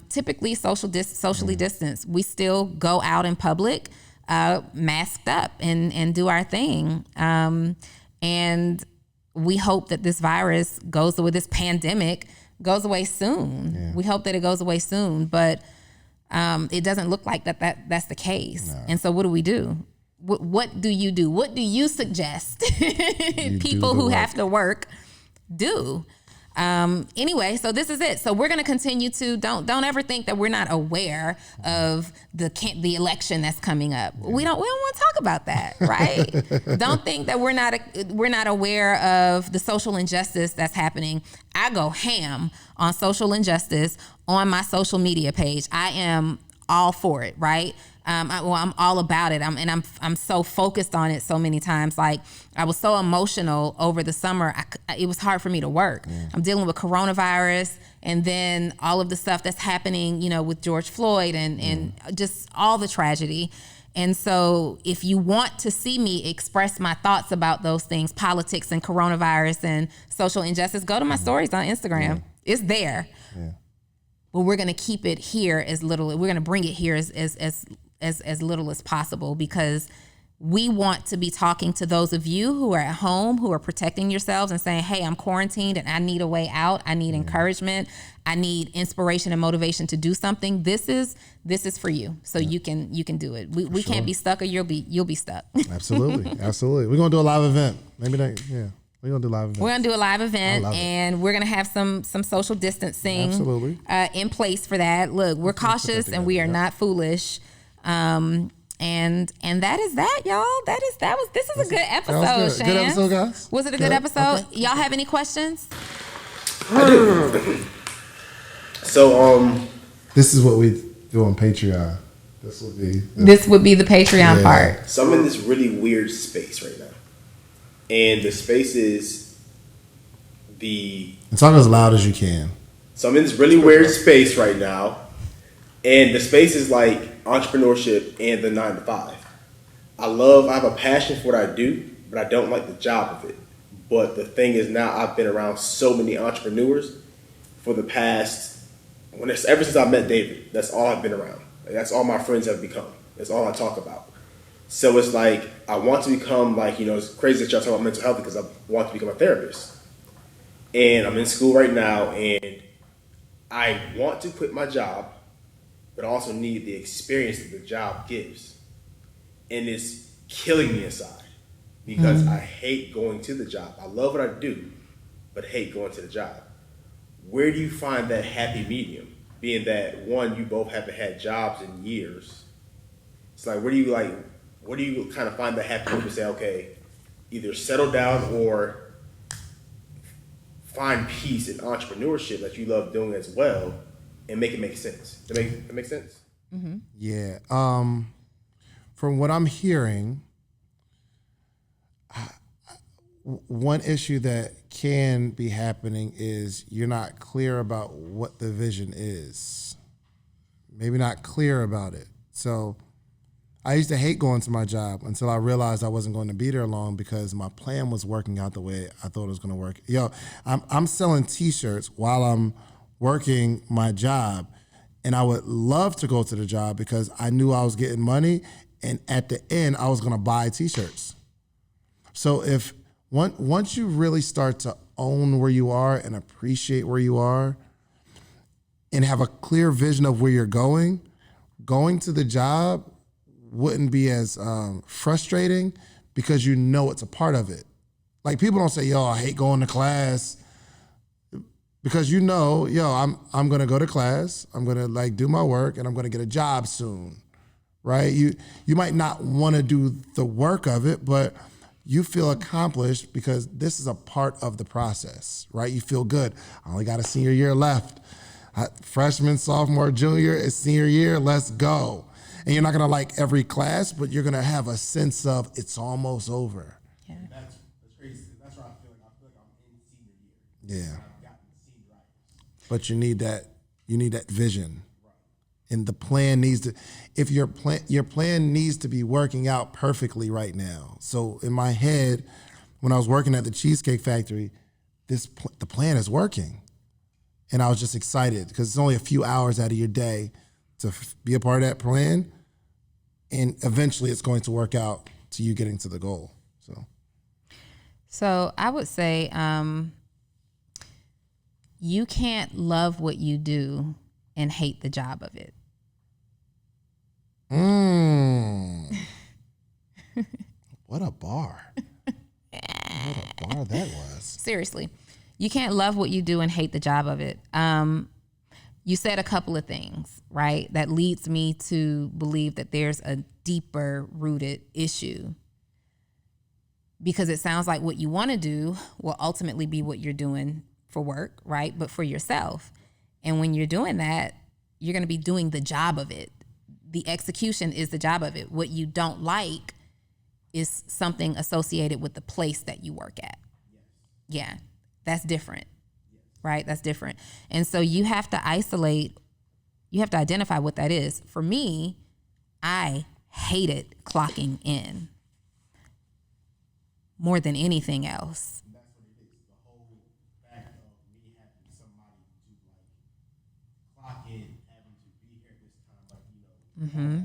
Typically socially distanced. We still go out in public masked up and do our thing. And we hope that this virus this pandemic goes away soon. Yeah. We hope that it goes away soon, but it doesn't look like that's the case. No. And so what do? What do you do? What do you suggest people who have to work do? Anyway, so this is it. So we're going to continue to don't ever think that we're not aware of the election that's coming up. We don't want to talk about that, right? Don't think that we're not aware of the social injustice that's happening. I go ham on social injustice on my social media page. I am all for it, right? I'm all about it. I'm so focused on it so many times. Like, I was so emotional over the summer. It was hard for me to work. Yeah. I'm dealing with coronavirus, and then all of the stuff that's happening, you know, with George Floyd and just all the tragedy. And so if you want to see me express my thoughts about those things, politics and coronavirus and social injustice, go to my stories on Instagram. Yeah. It's there. Yeah. But we're going to keep it here as little. We're going to bring it here as little as possible, because we want to be talking to those of you who are at home, who are protecting yourselves and saying, hey, I'm quarantined and I need a way out. I need encouragement. I need inspiration and motivation to do something. This is for you. So you can do it. We can't be stuck, or you'll be stuck. Absolutely. We're going to do a live event. Maybe that, yeah. We're going to do a live event. We're going to do a live event, and we're going to have some social distancing in place for that. Look, we're cautious and we are not foolish. And that is that, y'all. This is a good episode, Shands. Good episode, guys. Was it a good episode? Okay. Y'all have any questions? I do. So, this is what we do on Patreon. This would be the Patreon part. So I'm in this really weird space right now. And the space is and talk as loud as you can. So I'm in this really weird space right now. And the space is like entrepreneurship and the 9 to 5. I have a passion for what I do, but I don't like the job of it. But the thing is, now I've been around so many entrepreneurs for the past, ever since I met David. That's all I've been around. That's all my friends have become. That's all I talk about. So it's like, I want to become like, it's crazy that y'all talk about mental health, because I want to become a therapist. And I'm in school right now, and I want to quit my job, but I also need the experience that the job gives. And it's killing me inside, because I hate going to the job. I love what I do, but hate going to the job. Where do you find that happy medium? Being that, one, you both haven't had jobs in years. It's like, where do you kind of find the happy medium to say, okay, either settle down or find peace in entrepreneurship that you love doing as well and make it make sense. That make sense? Mm-hmm. Yeah. From what I'm hearing, one issue that can be happening is you're not clear about what the vision is. Maybe not clear about it. So I used to hate going to my job until I realized I wasn't going to be there long because my plan was working out the way I thought it was going to work. I'm selling T-shirts while I'm working my job, and I would love to go to the job because I knew I was getting money, and at the end, I was going to buy T-shirts. So if once you really start to own where you are and appreciate where you are and have a clear vision of where you're going to the job wouldn't be as frustrating because you know it's a part of it. Like people don't say, I hate going to class, because I'm gonna go to class, I'm gonna do my work, and I'm gonna get a job soon, right? You might not wanna do the work of it, but you feel accomplished because this is a part of the process, right? You feel good. I only got a senior year left. Freshman, sophomore, junior, it's senior year, let's go. And you're not gonna like every class, but you're gonna have a sense of it's almost over. Yeah. That's crazy. That's where I feel like I'm in senior year. Yeah. I've gotten senioritis. But you need that vision. Right. And the plan needs to, if your plan needs to be working out perfectly right now. So in my head, when I was working at the Cheesecake Factory, the plan is working. And I was just excited because it's only a few hours out of your day to be a part of that plan, and eventually it's going to work out to you getting to the goal. So I would say you can't love what you do and hate the job of it. What a bar. What a bar that was. Seriously, you can't love what you do and hate the job of it. You said a couple of things, right? That leads me to believe that there's a deeper rooted issue, because it sounds like what you want to do will ultimately be what you're doing for work, right? But for yourself. And when you're doing that, you're going to be doing the job of it. The execution is the job of it. What you don't like is something associated with the place that you work at. Yeah, that's different. Right? That's different. And so you have to identify what that is. For me, I hated clocking in more than anything else. And that's what it is. The whole fact of me having somebody to clock in, having to be here this time, Mm-hmm.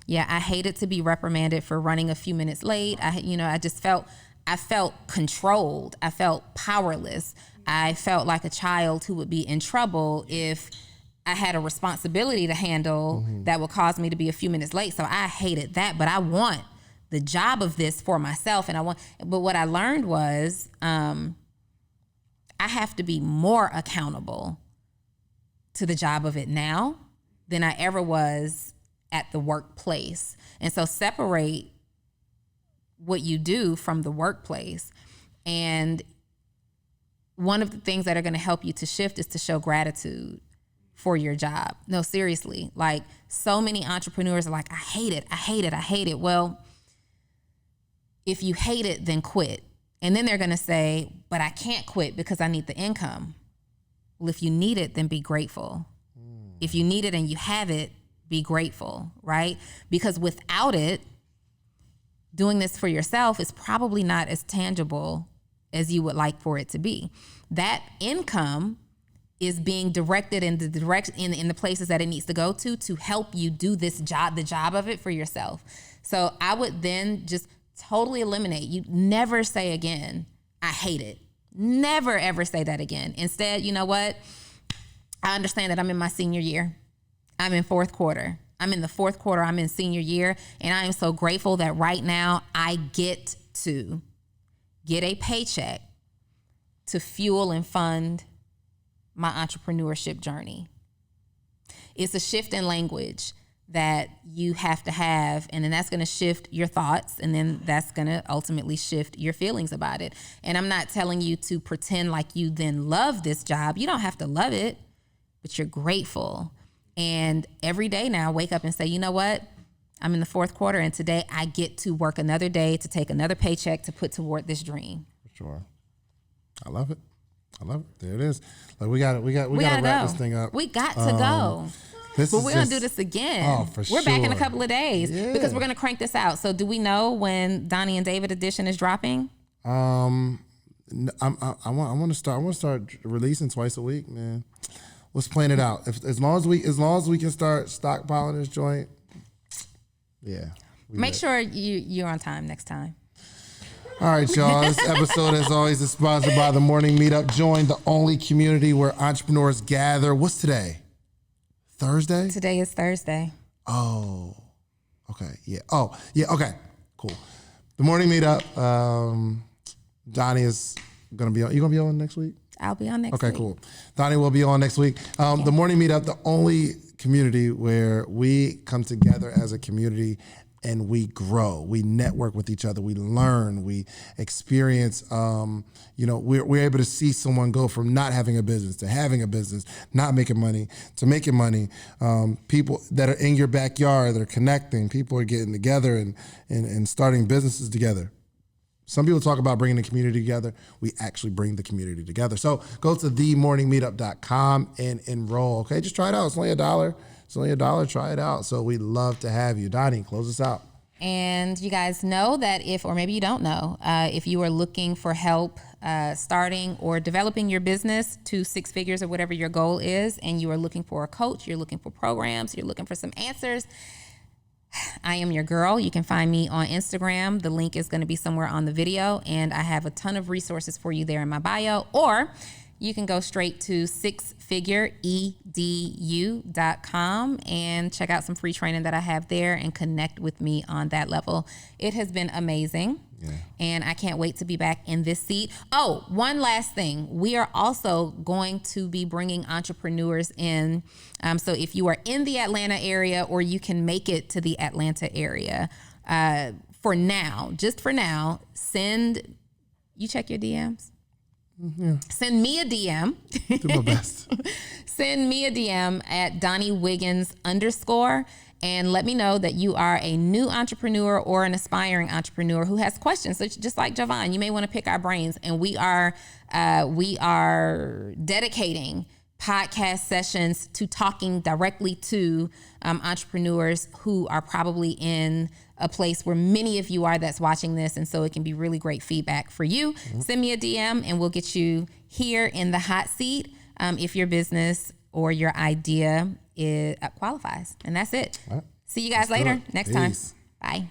Yeah, I hated to be reprimanded for running a few minutes late. I felt controlled. I felt powerless. I felt like a child who would be in trouble if I had a responsibility to handle that would cause me to be a few minutes late. So I hated that, but I want the job of this for myself. But what I learned was I have to be more accountable to the job of it now than I ever was at the workplace. And so separate what you do from the workplace. And one of the things that are going to help you to shift is to show gratitude for your job. No, seriously. Like, so many entrepreneurs are like, I hate it. Well, if you hate it, then quit. And then they're going to say, but I can't quit because I need the income. Well, if you need it, then be grateful. If you need it and you have it, be grateful, right? Because without it, doing this for yourself is probably not as tangible as you would like for it to be. That income is being directed in the places that it needs to go to help you do this job, the job of it for yourself. So I would then just totally eliminate. You never say again, I hate it. Never ever say that again. Instead, you know what? I understand that I'm in my senior year. I'm in fourth quarter. I'm in the fourth quarter. I'm in senior year. And I am so grateful that right now I get to get a paycheck to fuel and fund my entrepreneurship journey. It's a shift in language that you have to have, and then that's going to shift your thoughts, and then that's going to ultimately shift your feelings about it. And I'm not telling you to pretend like you then love this job. You don't have to love it, but you're grateful. And every day now, wake up and say, you know what? I'm in the fourth quarter, and today I get to work another day to take another paycheck to put toward this dream. For sure. I love it. There it is. Like we got to wrap this thing up. We got to go. But we're going to do this again. Oh, for we're back in a sure. couple of days because we're going to crank this out. So do we know when Donnie and David edition is dropping? I want to start releasing twice a week, man. Let's plan it out. As long as we can start stockpiling this joint. Yeah. Make sure you're on time next time. All right, y'all. This episode, as always, is sponsored by The Morning Meetup. Join the only community where entrepreneurs gather. What's today? Thursday? Today is Thursday. Oh, okay. Yeah. Oh, yeah. Okay. Cool. The Morning Meetup. Donnie is gonna be on. You gonna be on next week? I'll be on next week. Okay, cool. Donnie will be on next week. The Morning Meetup, the only community where we come together as a community and we grow, we network with each other, we learn, we experience, we're able to see someone go from not having a business to having a business, not making money to making money. People that are in your backyard, that are connecting, people are getting together and starting businesses together. Some people talk about bringing the community together. We actually bring the community together. So go to themorningmeetup.com and enroll. Okay, just try it out. It's only $1. It's only $1. Try it out. So we'd love to have you. Donnie, close us out. And you guys know that or maybe you don't know, if you are looking for help starting or developing your business to 6 figures or whatever your goal is, and you are looking for a coach, you're looking for programs, you're looking for some answers, I am your girl. You can find me on Instagram. The link is going to be somewhere on the video, and I have a ton of resources for you there in my bio, or you can go straight to 6figureedu.com and check out some free training that I have there and connect with me on that level. It has been amazing. Yeah. And I can't wait to be back in this seat. Oh, one last thing. We are also going to be bringing entrepreneurs in. So if you are in the Atlanta area or you can make it to the Atlanta area, just for now, you check your DMs? Yeah. Send me a DM. Do my best. Send me a DM at Donnie Wiggins _ and let me know that you are a new entrepreneur or an aspiring entrepreneur who has questions. So just like Javon, you may want to pick our brains, and we are dedicating podcast sessions to talking directly to entrepreneurs who are probably in a place where many of you are that's watching this, and so it can be really great feedback for you. Mm-hmm. Send me a DM and we'll get you here in the hot seat if your business or your idea qualifies. And that's it. Right. See you guys later next time. Bye.